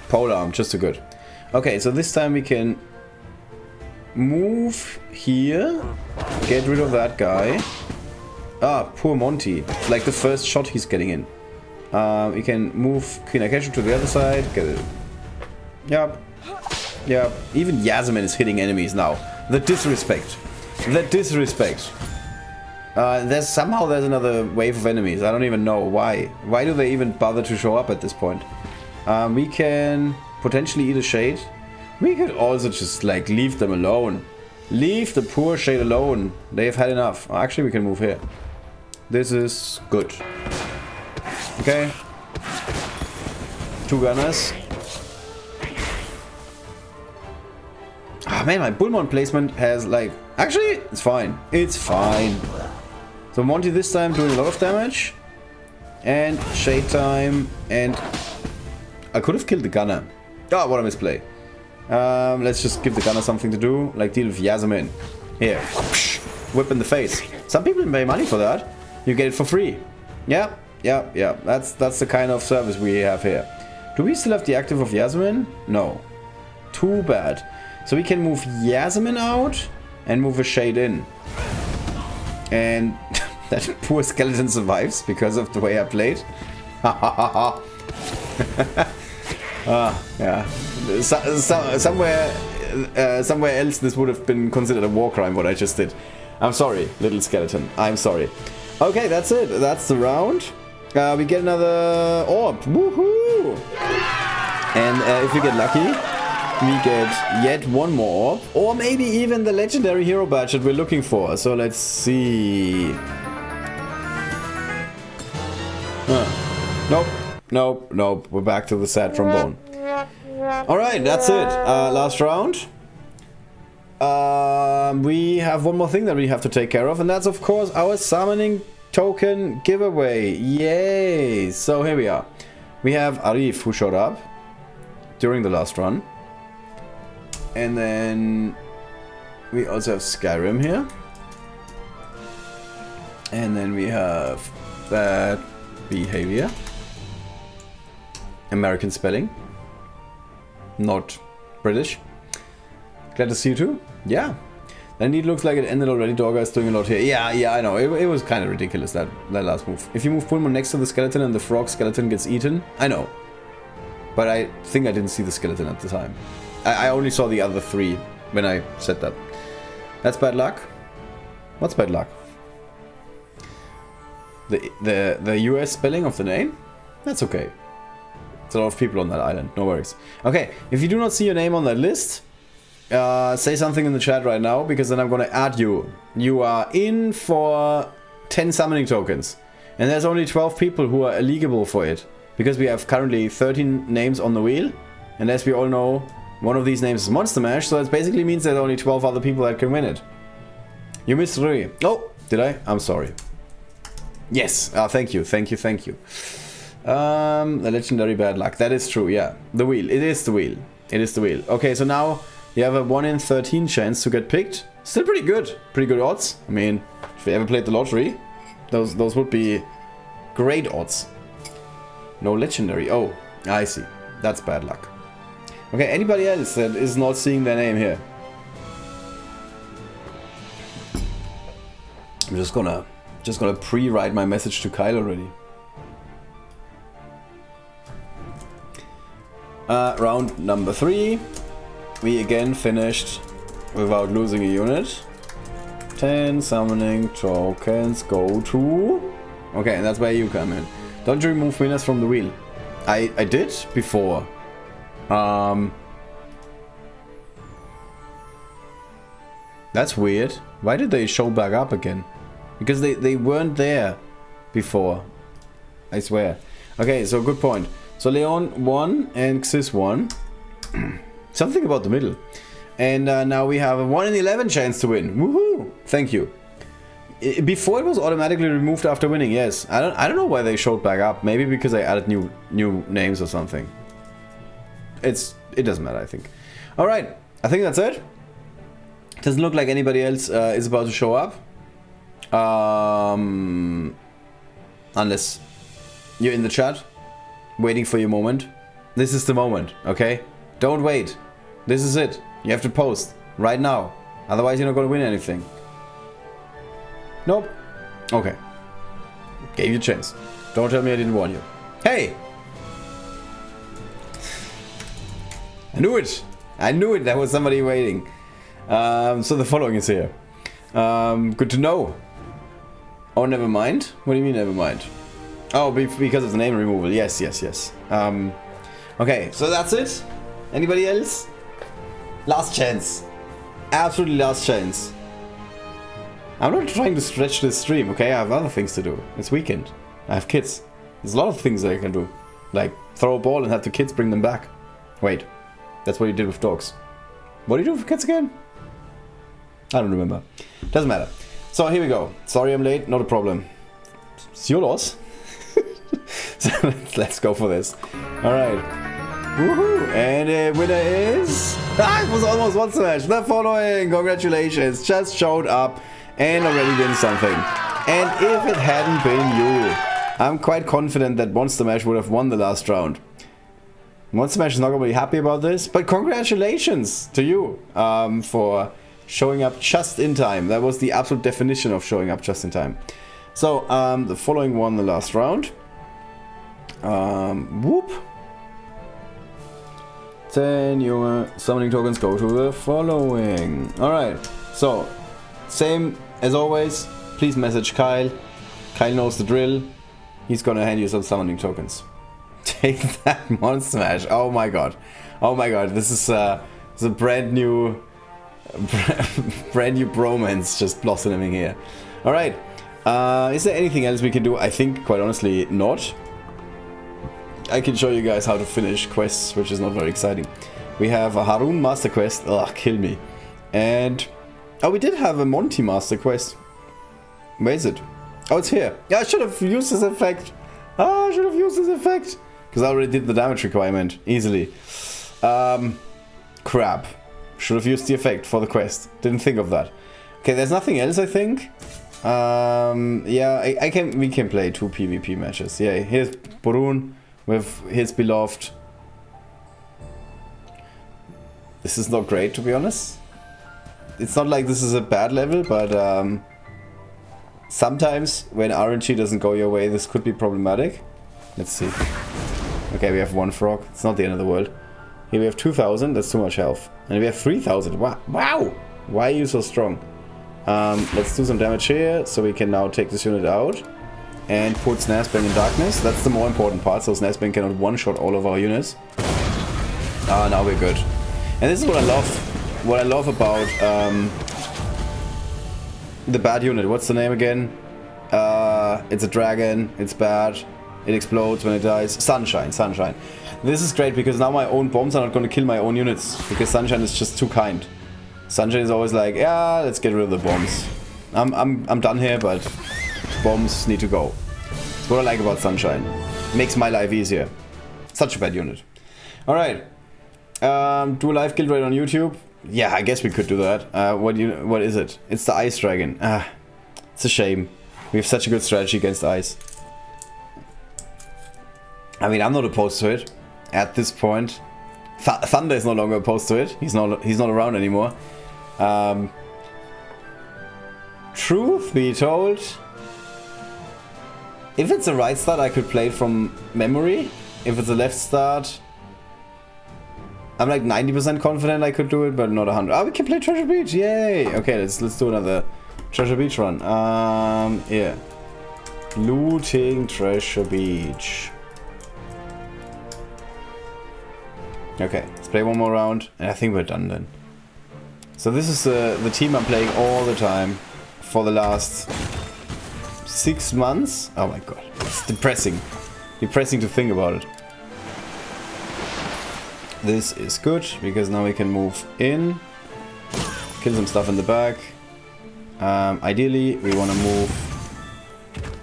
Polearm, just as good. Okay, so this time we can move here, get rid of that guy. Ah, poor Monty. It's like the first shot he's getting in. We can move Queen Akeshu to the other side. Get it. Yep. Yep. Even Yasmin is hitting enemies now. The disrespect. The disrespect. There's another wave of enemies. I don't even know why. Why do they even bother to show up at this point? We can potentially eat a shade. We could also just like leave them alone. Leave the poor shade alone. They've had enough. Actually, we can move here. This is good. Okay. 2 gunners. Ah man, my Bullmon placement has like... Actually, it's fine. It's fine. So Monty this time doing a lot of damage. And shade time. And I could have killed the gunner. Oh, what a misplay. Let's just give the gunner something to do. Like deal with Yasmin. Here. Whip in the face. Some people pay money for that. You get it for free. Yeah. Yeah, yeah. That's the kind of service we have here. Do we still have the active of Yasmin? No. Too bad. So we can move Yasmin out and move a shade in. And that poor skeleton survives because of the way I played. Yeah. Somewhere else this would have been considered a war crime, what I just did. I'm sorry, little skeleton. I'm sorry. Okay, that's it. That's the round. We get another orb. Woohoo! And if we get lucky, we get yet one more orb. Or maybe even the legendary hero badge that we're looking for. So let's see. Nope. Nope. Nope. We're back to the sad trombone. Alright, that's it. Last round. We have one more thing that we have to take care of, and that's of course our summoning token giveaway. Yay! So here we are. We have Arif, who showed up during the last run. And then we also have Skyrim here. And then we have that behavior. American spelling. Not British. Glad to see you too. Yeah. And it looks like it ended already. Dogga is doing a lot here. Yeah, I know. It was kind of ridiculous, that last move. If you move Pulmo next to the skeleton and the frog skeleton gets eaten, I know. But I think I didn't see the skeleton at the time. I only saw the other three when I said that. That's bad luck. What's bad luck? The US spelling of the name? That's okay. There's a lot of people on that island. No worries. Okay, if you do not see your name on that list, say something in the chat right now, because then I'm gonna add you. You are in for 10 summoning tokens. And there's only 12 people who are eligible for it. Because we have currently 13 names on the wheel. And as we all know, one of these names is Monster Mash, so it basically means there's only 12 other people that can win it. You missed 3. Oh, did I? I'm sorry. Yes, thank you. The legendary bad luck. That is true, yeah. The wheel. It is the wheel. It is the wheel. Okay, so now you have a 1 in 13 chance to get picked. Still pretty good. Pretty good odds. I mean, if you ever played the lottery, those would be great odds. No legendary. Oh, I see. That's bad luck. Okay, anybody else that is not seeing their name here? I'm just gonna pre-write my message to Kyle already. Round number 3. We again finished without losing a unit. 10 summoning tokens go to... Okay, and that's where you come in. Don't remove winners from the wheel. I did before. That's weird. Why did they show back up again? Because they weren't there before. I swear. Okay, so good point. So Leon won and Xis won. Something about the middle. And now we have a 1 in 11 chance to win. Woohoo! Thank you. Before it was automatically removed after winning, yes. I don't know why they showed back up. Maybe because I added new names or something. It doesn't matter, I think. Alright, I think that's it. Doesn't look like anybody else is about to show up. Unless you're in the chat, waiting for your moment. This is the moment, okay? Don't wait. This is it. You have to post right now. Otherwise you're not gonna win anything. Nope. Okay. Gave you a chance. Don't tell me I didn't warn you. Hey! I knew it! I knew it! There was somebody waiting. So the following is here. Good to know. Oh, never mind? What do you mean never mind? Oh, because of the name removal. Yes. Okay, so that's it. Anybody else? Last chance. Absolutely last chance. I'm not trying to stretch this stream, okay? I have other things to do. It's weekend. I have kids. There's a lot of things that I can do. Like throw a ball and have the kids bring them back. Wait. That's what you did with dogs. What do you do with kids again? I don't remember. Doesn't matter. So here we go. Sorry I'm late. Not a problem. It's your loss. So let's go for this. Alright. Woohoo! And the winner is... Ah, it was almost one smash. The following. Congratulations. Just showed up and already did something. And if it hadn't been you, I'm quite confident that Monster Mash would have won the last round. Monster Mash is not going to be happy about this, but congratulations to you for showing up just in time. That was the absolute definition of showing up just in time. So, the following won the last round. Whoop. 10 your summoning tokens go to the following. Alright, so same as always, please message Kyle. Kyle knows the drill. He's gonna hand you some summoning tokens. Take that, Monster Smash. Oh my god. Oh my god, this is a brand new bromance just blossoming here. Alright. Is there anything else we can do? I think, quite honestly, not. I can show you guys how to finish quests, which is not very exciting. We have a Harun Master Quest. Ugh, kill me. And... oh, we did have a Monty Master Quest. Where is it? Oh, it's here. Yeah, I should have used this effect. Ah, I should have used this effect. Because I already did the damage requirement. Easily. Crap. Should have used the effect for the quest. Didn't think of that. Okay, there's nothing else, I think. Yeah, we can play 2 PvP matches. Yeah, here's Borun with his beloved. This is not great, to be honest. It's not like this is a bad level, but sometimes when RNG doesn't go your way, this could be problematic. Let's see. Okay, we have 1 frog. It's not the end of the world. Here we have 2,000. That's too much health. And we have 3,000. Wow! Why are you so strong? Let's do some damage here, so we can now take this unit out and put Snazbang in darkness. That's the more important part, so Snazbang cannot one-shot all of our units. Ah, now we're good. And this is what I love. What I love about the bad unit. What's the name again? It's a dragon. It's bad. It explodes when it dies. Sunshine. Sunshine. This is great because now my own bombs are not going to kill my own units because Sunshine is just too kind. Sunshine is always like, yeah, let's get rid of the bombs. I'm done here, but bombs need to go. That's what I like about Sunshine. Makes my life easier. Such a bad unit. All right. Do a live kill rate on YouTube. Yeah, I guess we could do that. What is it? It's the Ice Dragon. Ah, it's a shame. We have such a good strategy against ice. I mean, I'm not opposed to it at this point. Thunder is no longer opposed to it. He's not around anymore. Truth be told, if it's a right start, I could play it from memory. If it's a left start, I'm like 90% confident I could do it, but not 100. Oh, we can play Treasure Beach! Yay! Okay, let's do another Treasure Beach run. Yeah. Looting Treasure Beach. Okay, let's play one more round, and I think we're done then. So this is the team I'm playing all the time for the last 6 months. Oh my god, it's depressing. Depressing to think about it. This is good, because now we can move in, kill some stuff in the back. Ideally, we want to move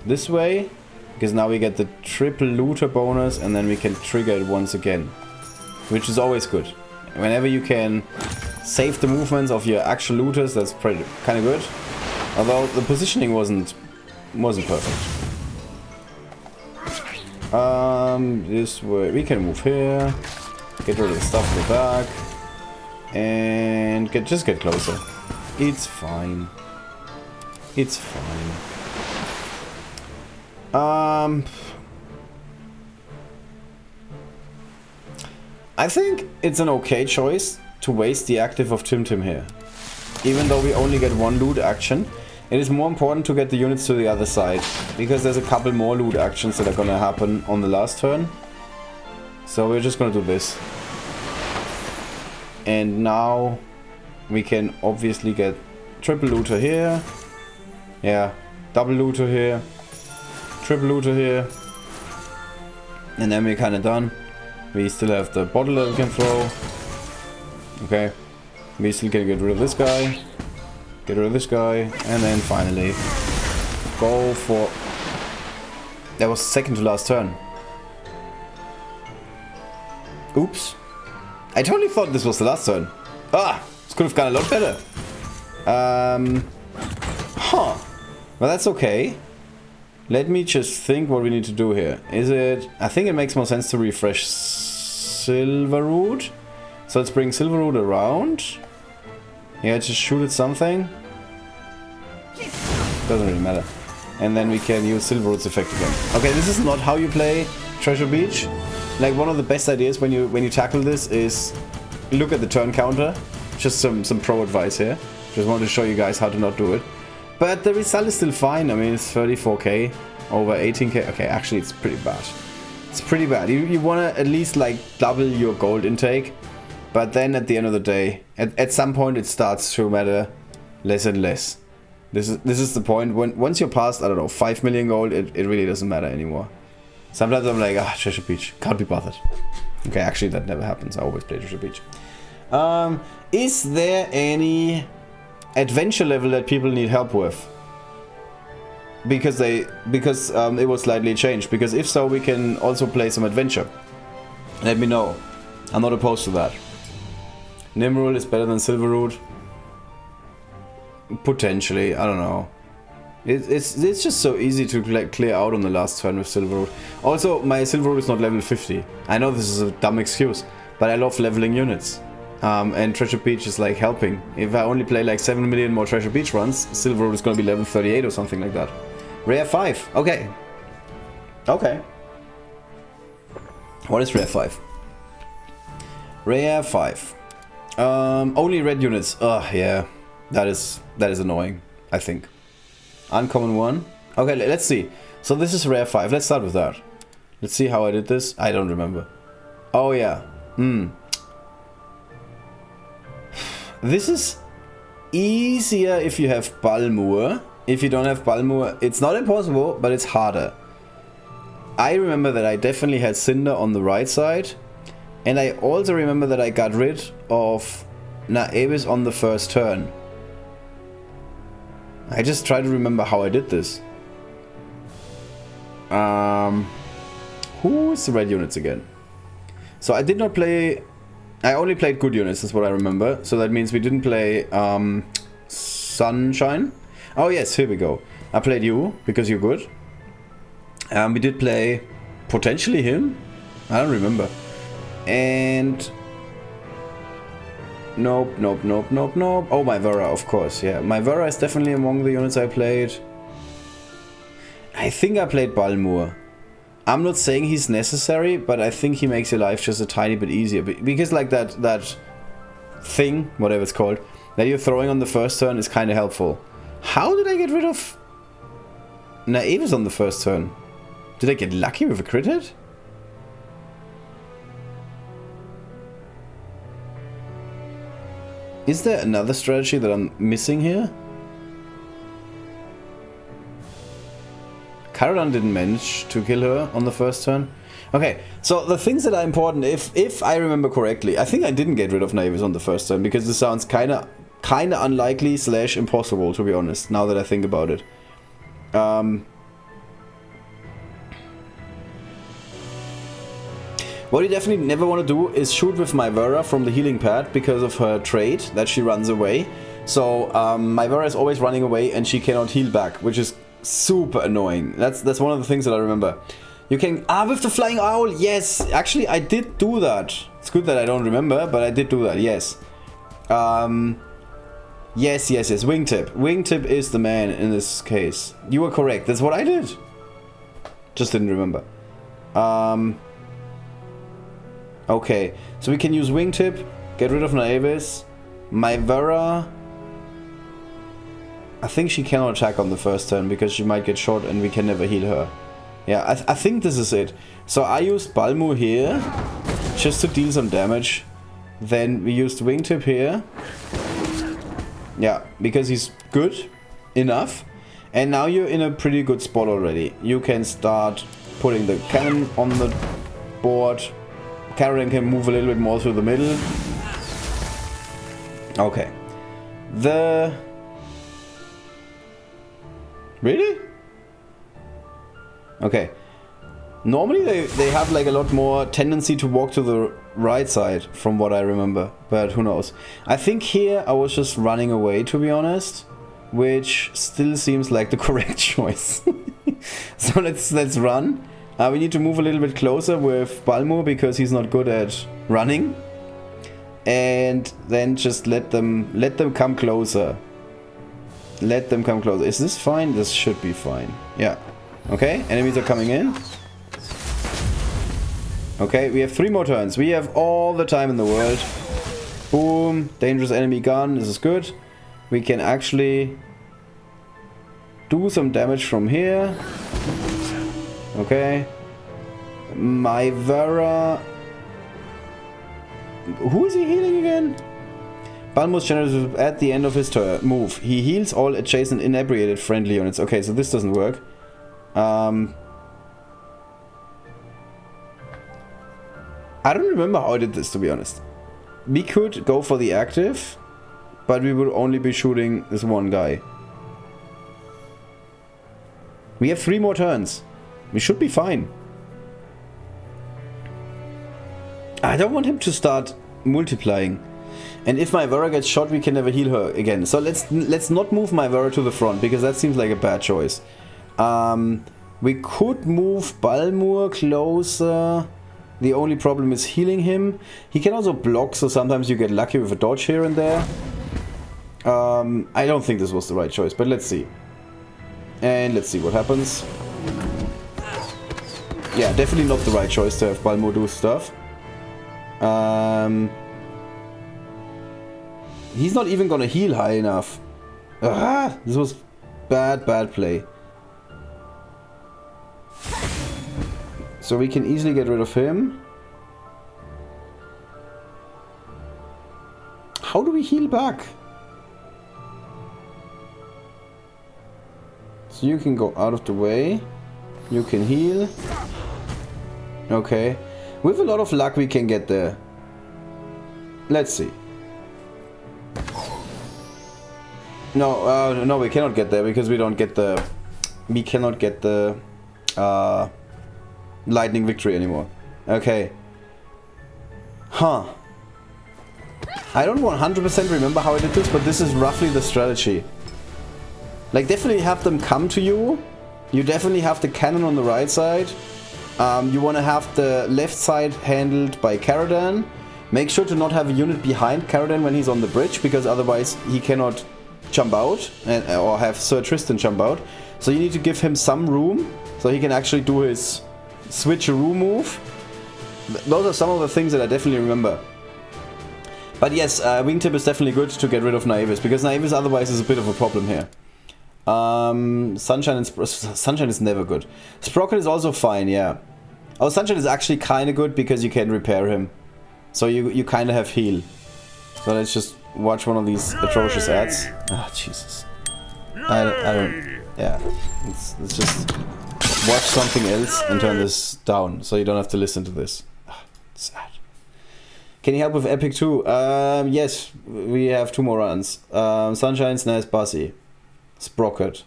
this way, because now we get the triple looter bonus, and then we can trigger it once again. Which is always good. Whenever you can save the movements of your actual looters, that's pretty kind of good. Although the positioning wasn't perfect. This way we can move here, get rid of the stuff in the back, and just get closer. It's fine. It's fine. I think it's an okay choice to waste the active of Tim Tim here. Even though we only get 1 loot action, it is more important to get the units to the other side, because there's a couple more loot actions that are gonna happen on the last turn. So we're just gonna do this. And now we can obviously get triple looter here. Yeah, double looter here. Triple looter here. And then we're kinda done. We still have the bottle that we can throw. Okay. We still can get rid of this guy. Get rid of this guy. And then finally go for... That was second to last turn. Oops. I totally thought this was the last turn. Ah! This could have gone a lot better. Huh. Well, that's okay. Let me just think what we need to do here. Is it... I think it makes more sense to refresh Silverwood. So let's bring Silverwood around. Yeah, just shoot at something. Doesn't really matter. And then we can use Silverwood's effect again. Okay, this is not how you play Treasure Beach. Like, one of the best ideas when you tackle this is look at the turn counter. Just some pro advice here. Just wanted to show you guys how to not do it. But the result is still fine. I mean, it's 34k over 18k. Okay, actually, it's pretty bad. It's pretty bad. You want to at least like double your gold intake. But then at the end of the day, at some point it starts to matter less and less. This is the point. Once you're past, I don't know, 5 million gold, it really doesn't matter anymore. Sometimes I'm like, Treasure Beach, can't be bothered. Okay, actually that never happens. I always play Treasure Beach. Is there any adventure level that people need help with? Because it was slightly changed. Because if so, we can also play some adventure. Let me know. I'm not opposed to that. Nimrul is better than Silverroot. Potentially, I don't know. It's just so easy to clear out on the last turn with Silverroot. Also, my Silverroot is not level 50. I know this is a dumb excuse, but I love leveling units. And Treasure Beach is like helping. If I only play like 7 million more Treasure Beach runs, Silverroot is gonna be level 38 or something like that. Rare 5. Okay. Okay. What is Rare 5? Rare 5. Only red units. Ugh, yeah. That is annoying, I think. Uncommon 1. Okay, let's see. So this is Rare 5. Let's start with that. Let's see how I did this. I don't remember. Oh, yeah. This is easier if you have Balmur. If you don't have Balmur, it's not impossible, but it's harder. I remember that I definitely had Cinder on the right side. And I also remember that I got rid of Naevis on the first turn. I just try to remember how I did this. Who is the red units again? So I did not play... I only played good units, that's what I remember. So that means we didn't play Sunshine. Oh yes, here we go. I played you, because you're good. We did play potentially him. I don't remember. And... Nope, nope, nope, nope, nope. Oh, my Vera, of course, yeah. My Vera is definitely among the units I played. I think I played Balmur. I'm not saying he's necessary, but I think he makes your life just a tiny bit easier. Because like that thing, whatever it's called, that you're throwing on the first turn is kind of helpful. How did I get rid of Naevis on the first turn? Did I get lucky with a crit hit? Is there another strategy that I'm missing here? Caradan didn't manage to kill her on the first turn. Okay, so the things that are important, if I remember correctly, I think I didn't get rid of Naevis on the first turn because this sounds kinda unlikely / impossible, to be honest, now that I think about it. What you definitely never want to do is shoot with my Vera from the healing pad because of her trait that she runs away. So my Vera is always running away and she cannot heal back, which is super annoying. That's one of the things that I remember. You can... with the flying owl, yes! Actually, I did do that. It's good that I don't remember, but I did do that, yes. Yes. Wingtip. Wingtip is the man in this case. You were correct. That's what I did. Just didn't remember. Okay, so we can use Wingtip, get rid of Naevis. My Vera... I think she cannot attack on the first turn because she might get shot and we can never heal her. Yeah, I think this is it. So I used Balmur here, just to deal some damage. Then we used Wingtip here. Yeah, because he's good enough. And now you're in a pretty good spot already. You can start putting the cannon on the board. Caradan can move a little bit more through the middle. Okay. Really? Okay. Normally they have like a lot more tendency to walk to the right side from what I remember. But who knows. I think here I was just running away, to be honest. Which still seems like the correct choice. So let's run. We need to move a little bit closer with Balmur because he's not good at running. And then just let them come closer. Let them come closer. Is this fine? This should be fine. Yeah. Okay, enemies are coming in. Okay, we have 3 more turns. We have all the time in the world. Boom. Dangerous enemy gone. This is good. We can actually do some damage from here. Okay. My Vera... Who is he healing again? Balmo's generous at the end of his turn. Move. He heals all adjacent inebriated friendly units. Okay, so this doesn't work. I don't remember how I did this, to be honest. We could go for the active, but we will only be shooting this one guy. We have 3 more turns. We should be fine. I don't want him to start multiplying. And if my Vera gets shot, we can never heal her again. So let's not move my Vera to the front, because that seems like a bad choice. We could move Balmor closer. The only problem is healing him. He can also block, so sometimes you get lucky with a dodge here and there. I don't think this was the right choice, but let's see. And let's see what happens. Yeah, definitely not the right choice to have Balmor do stuff. He's not even gonna heal high enough. This was bad play. So we can easily get rid of him. How do we heal back? So you can go out of the way. You can heal. Okay. With a lot of luck we can get there. Let's see. No, no, we cannot get there because we don't get the... We cannot get the... lightning victory anymore. Okay. Huh. I don't 100% remember how I did this, but this is roughly the strategy. Like, definitely have them come to you. You definitely have the cannon on the right side. You want to have the left side handled by Caradan. Make sure to not have a unit behind Caradan when he's on the bridge, because otherwise he cannot jump out, or have Sir Tristan jump out. So you need to give him some room, so he can actually do his switcheroo move. Those are some of the things that I definitely remember. But yes, Wingtip is definitely good to get rid of Naevis, because Naevis otherwise is a bit of a problem here. Sunshine is never good. Sprocket is also fine, yeah. Oh, Sunshine is actually kind of good because you can repair him. So you kind of have heal. So let's just watch one of these atrocious ads. Ah, Jesus. I don't... Yeah. Let's just watch something else and turn this down, so you don't have to listen to this. Ah, sad. Can you help with Epic 2? Yes, we have 2 more runs. Sunshine, Snares, Bussy. Sprocket.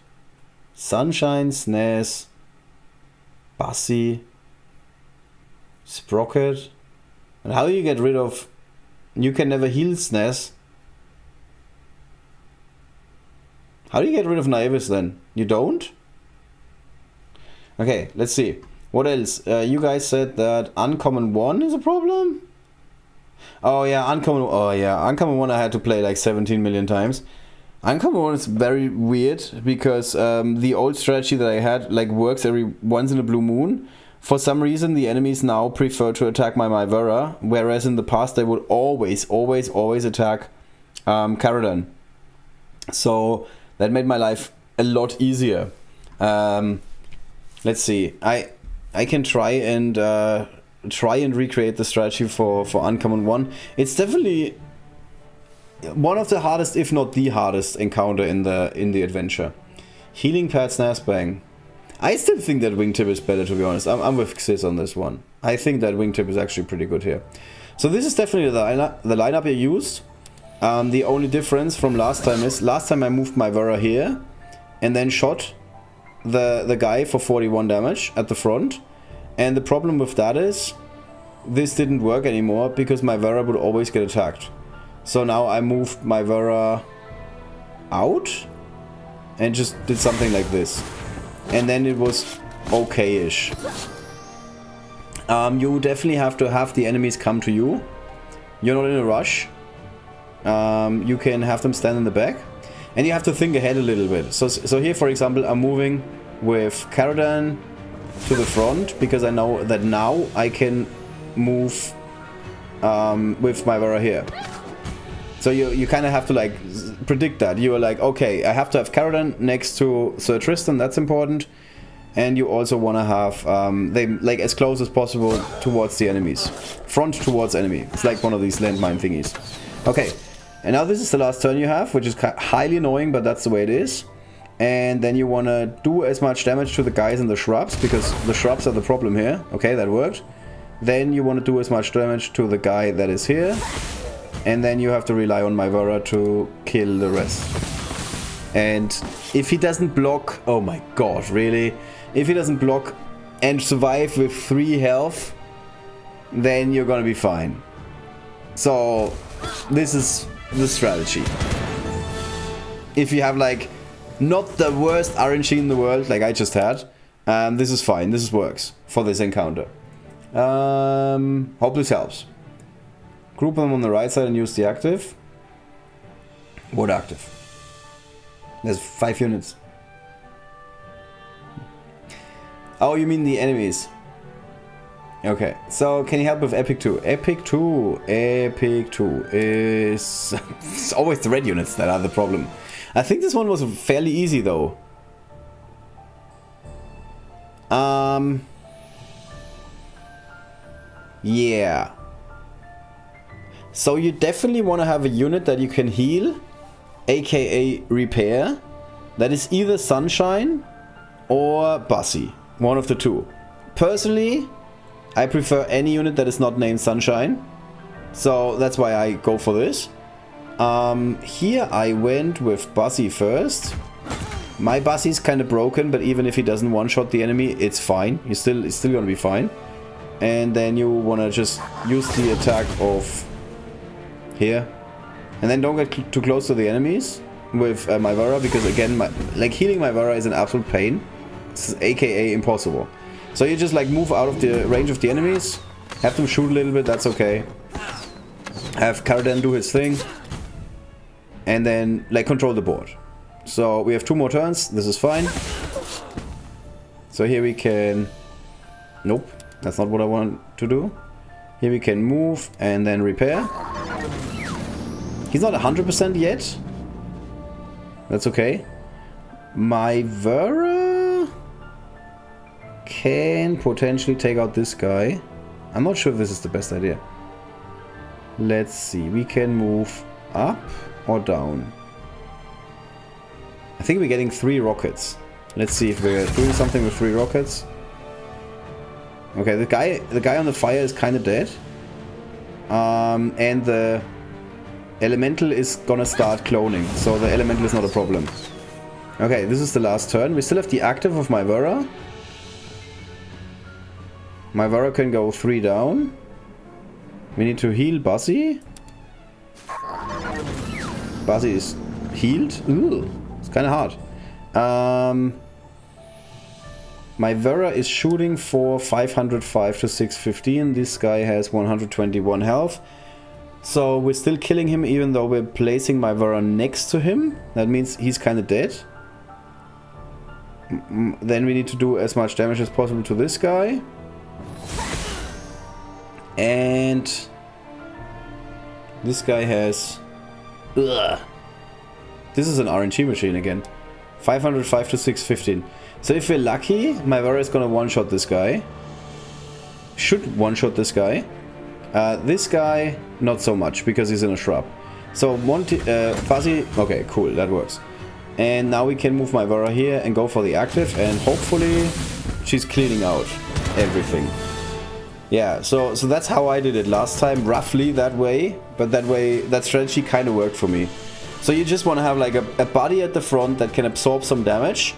Sunshine, Snares, Bussy, Sprocket. And how do you get rid of... You can never heal Snares. How do you get rid of Naevis then? You don't? Okay, let's see. What else? You guys said that Uncommon 1 is a problem? Oh yeah, Uncommon 1 I had to play like 17 million times. Uncommon 1 is very weird because the old strategy that I had like works every once in a blue moon. For some reason the enemies now prefer to attack my Myvera, whereas in the past they would always attack Caradan. So that made my life a lot easier. Let's see. I can try and recreate the strategy for Uncommon 1. It's definitely one of the hardest, if not the hardest, encounter in the adventure. Healing pad Snares Bang. I still think that Wingtip is better, to be honest. I'm with Xyz on this one. I think that Wingtip is actually pretty good here. So this is definitely the lineup I used. The only difference from last time is, last time I moved my Vera here and then shot the guy for 41 damage at the front. And the problem with that is, this didn't work anymore because my Vera would always get attacked. So now I moved my Vera out and just did something like this. And then it was okay-ish. You definitely have to have the enemies come to you. You're not in a rush. You can have them stand in the back. And you have to think ahead a little bit. So here, for example, I'm moving with Caradan to the front because I know that now I can move with my Vera here. So you kind of have to like predict that. You are like, okay, I have to have Caradan next to Sir Tristan, that's important. And you also want to have them like as close as possible towards the enemies. Front towards enemy. It's like one of these landmine thingies. Okay, and now this is the last turn you have, which is highly annoying, but that's the way it is. And then you want to do as much damage to the guys in the shrubs, because the shrubs are the problem here. Okay, that worked. Then you want to do as much damage to the guy that is here. And then you have to rely on Myvara to kill the rest. And if he doesn't block... Oh my god, really? If he doesn't block and survive with 3 health, then you're gonna be fine. So, this is the strategy. If you have, like, not the worst RNG in the world, like I just had, this is fine. This works for this encounter. Hope this helps. Group them on the right side and use the active. What active? There's 5 units. Oh, you mean the enemies. Okay, so can you help with Epic 2? Epic 2 is... It's always the red units that are the problem. I think this one was fairly easy though. Yeah. So you definitely want to have a unit that you can heal, aka repair. That is either Sunshine or Bussy. One of the two. Personally, I prefer any unit that is not named Sunshine. So that's why I go for this. Here I went with Bussy first. My Bussy's kind of broken, but even if he doesn't one-shot the enemy, it's fine. It's still gonna be fine. And then you wanna just use the attack of here. And then don't get too close to the enemies with Myvara, because again, like healing Myvara is an absolute pain. It's aka impossible. So you just like move out of the range of the enemies, have them shoot a little bit, that's okay. Have Caradan do his thing, and then like control the board. So we have 2 more turns, this is fine. So here we can... Nope, that's not what I want to do. Here we can move and then repair. He's not 100% yet. That's okay. Myvara can potentially take out this guy. I'm not sure if this is the best idea. Let's see. We can move up or down. I think we're getting 3 rockets. Let's see if we're doing something with 3 rockets. Okay, the guy on the fire is kind of dead. And the elemental is gonna start cloning, so the elemental is not a problem. Okay, this is the last turn. We still have the active of Myvara. Myvara can go 3 down. We need to heal Bussy. Bussy is healed. Ooh, it's kind of hard. Myvara is shooting for 505 to 615. This guy has 121 health. So we're still killing him even though we're placing Myvara next to him. That means he's kind of dead. Then we need to do as much damage as possible to this guy. And this guy has... Ugh. This is an RNG machine again. 505 to 615. So if we're lucky, Myvara is gonna one-shot this guy. Should one-shot this guy. This guy, not so much, because he's in a shrub. So, Fuzzy... Okay, cool, that works. And now we can move Myvara here and go for the active, and hopefully she's cleaning out everything. Yeah, so that's how I did it last time, roughly that way. But that strategy kind of worked for me. So you just want to have like a body at the front that can absorb some damage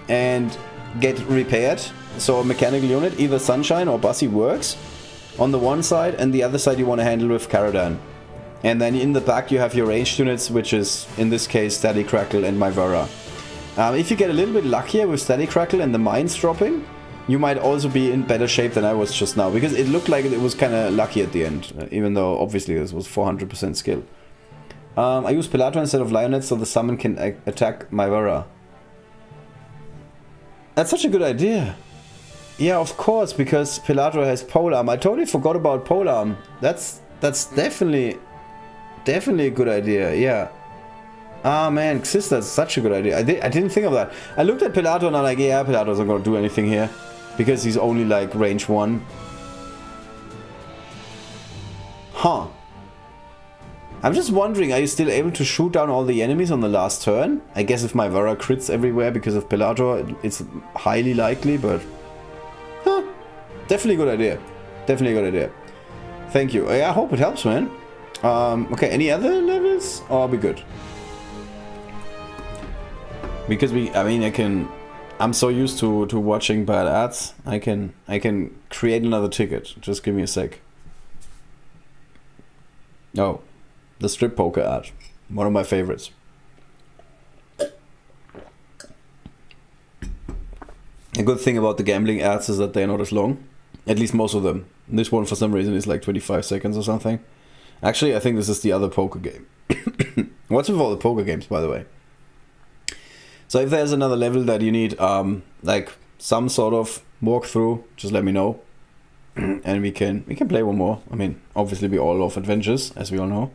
and get repaired. So a mechanical unit, either Sunshine or Bussy works on the one side, and the other side you want to handle with Caradan. And then in the back you have your ranged units, which is in this case Steady Crackle and Myvara. If you get a little bit luckier with Steady Crackle and the mines dropping, you might also be in better shape than I was just now, because it looked like it was kind of lucky at the end, even though obviously this was 400% skill. I use Pilato instead of Lioness so the summon can attack Myvara. That's such a good idea. Yeah, of course, because Pilato has polearm. I totally forgot about polearm. That's definitely a good idea. Yeah. Ah man, Xyz, that's such a good idea. I didn't think of that. I looked at Pilato and I'm like, yeah, Pilato's not gonna do anything here. Because he's only like range 1. Huh. I'm just wondering, are you still able to shoot down all the enemies on the last turn? I guess if my Vara crits everywhere because of Pilato, it's highly likely, but... Huh. Definitely a good idea. Definitely a good idea. Thank you. I hope it helps, man. Okay, any other levels? Or are we good? Because I'm so used to watching bad ads, I can create another ticket. Just give me a sec. Oh, the strip poker ad. One of my favorites. A good thing about the gambling ads is that they're not as long. At least most of them. This one, for some reason, is like 25 seconds or something. Actually, I think this is the other poker game. What's with all the poker games, by the way? So if there's another level that you need, like some sort of walkthrough, just let me know. And we can play one more. I mean, obviously we all love adventures, as we all know.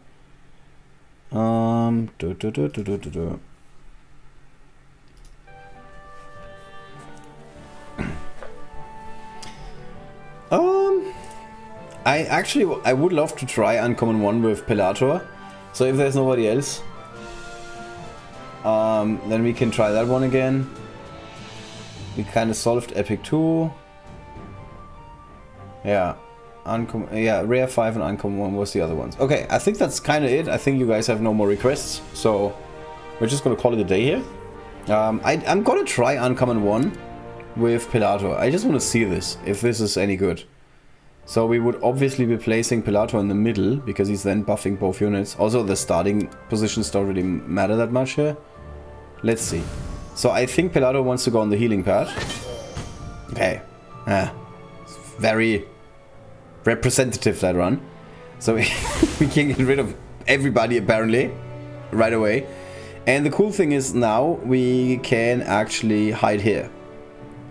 I would love to try Uncommon 1 with Pilator. So if there's nobody else, then we can try that one again. We kind of solved Epic 2. Yeah. Rare 5 and Uncommon 1 was the other ones. Okay, I think that's kind of it. I think you guys have no more requests, so we're just gonna call it a day here. I'm gonna try Uncommon 1 with Pilato. I just want to see this, if this is any good. So we would obviously be placing Pilato in the middle, because he's then buffing both units. Also, the starting positions don't really matter that much here. Let's see. So I think Pilato wants to go on the healing pad. Okay. Very representative, that run. So we can get rid of everybody apparently right away. And the cool thing is now we can actually hide here.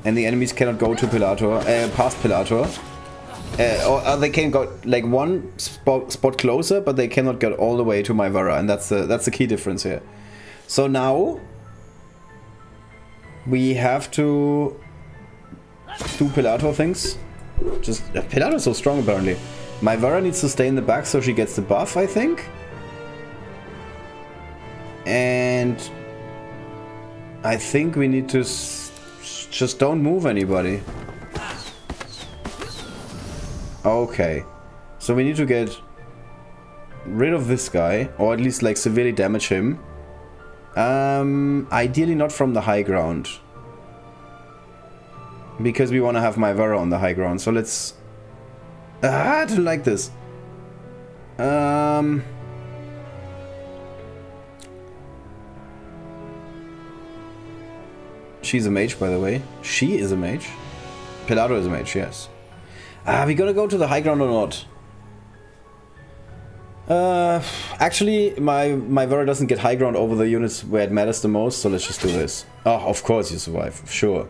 And the enemies cannot go to Pilator, past Pilator. Or they can go like one spot closer, but they cannot get all the way to my Vara. And that's the key difference here. So now we have to do Pilator things. Just Pilator is so strong apparently. My Vara needs to stay in the back so she gets the buff, I think. And I think we need to just don't move anybody. Okay. So we need to get rid of this guy, or at least like severely damage him. Ideally not from the high ground, because we want to have my Vara on the high ground. So let's... I don't like this. She's a mage, by the way. She is a mage. Pilato is a mage, yes. Are we gonna go to the high ground or not? Actually, my Vara doesn't get high ground over the units where it matters the most, so let's just do this. Oh, of course you survive, sure.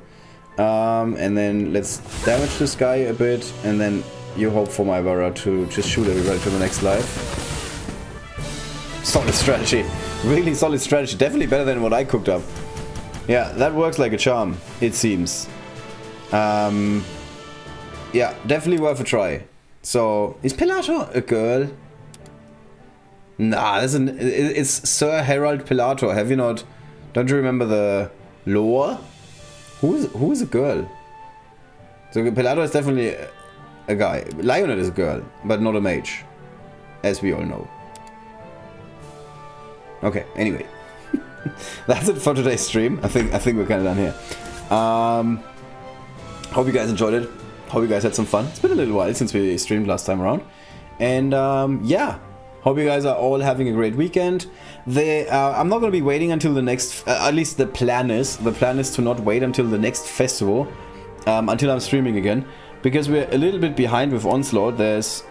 And then let's damage this guy a bit, and then you hope for my Vara to just shoot everybody to the next life. Solid strategy. Really solid strategy. Definitely better than what I cooked up. Yeah, that works like a charm, it seems. Yeah, definitely worth a try. So, is Pilato a girl? Nah, it's Sir Herald Pilato. Have you not? Don't you remember the lore? Who is a girl? So Pilato is definitely a guy. Lionel is a girl, but not a mage, as we all know. Okay. Anyway, that's it for today's stream. I think we're kind of done here. Hope you guys enjoyed it. Hope you guys had some fun. It's been a little while since we streamed last time around, and yeah. Hope you guys are all having a great weekend. I'm not going to be waiting until the next... at least the plan is. The plan is to not wait until the next festival. Until I'm streaming again. Because we're a little bit behind with Onslaught. There's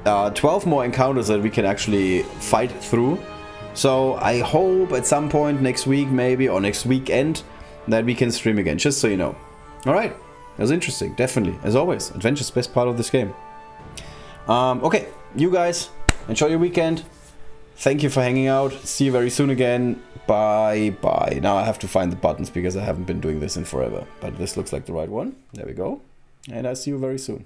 12 more encounters that we can actually fight through. So I hope at some point next week maybe, or next weekend, that we can stream again. Just so you know. Alright. That was interesting. Definitely. As always. Adventure's the best part of this game. Okay. You guys... enjoy your weekend. Thank you for hanging out. See you very soon again. Bye bye. Now I have to find the buttons because I haven't been doing this in forever. But this looks like the right one. There we go. And I see you very soon.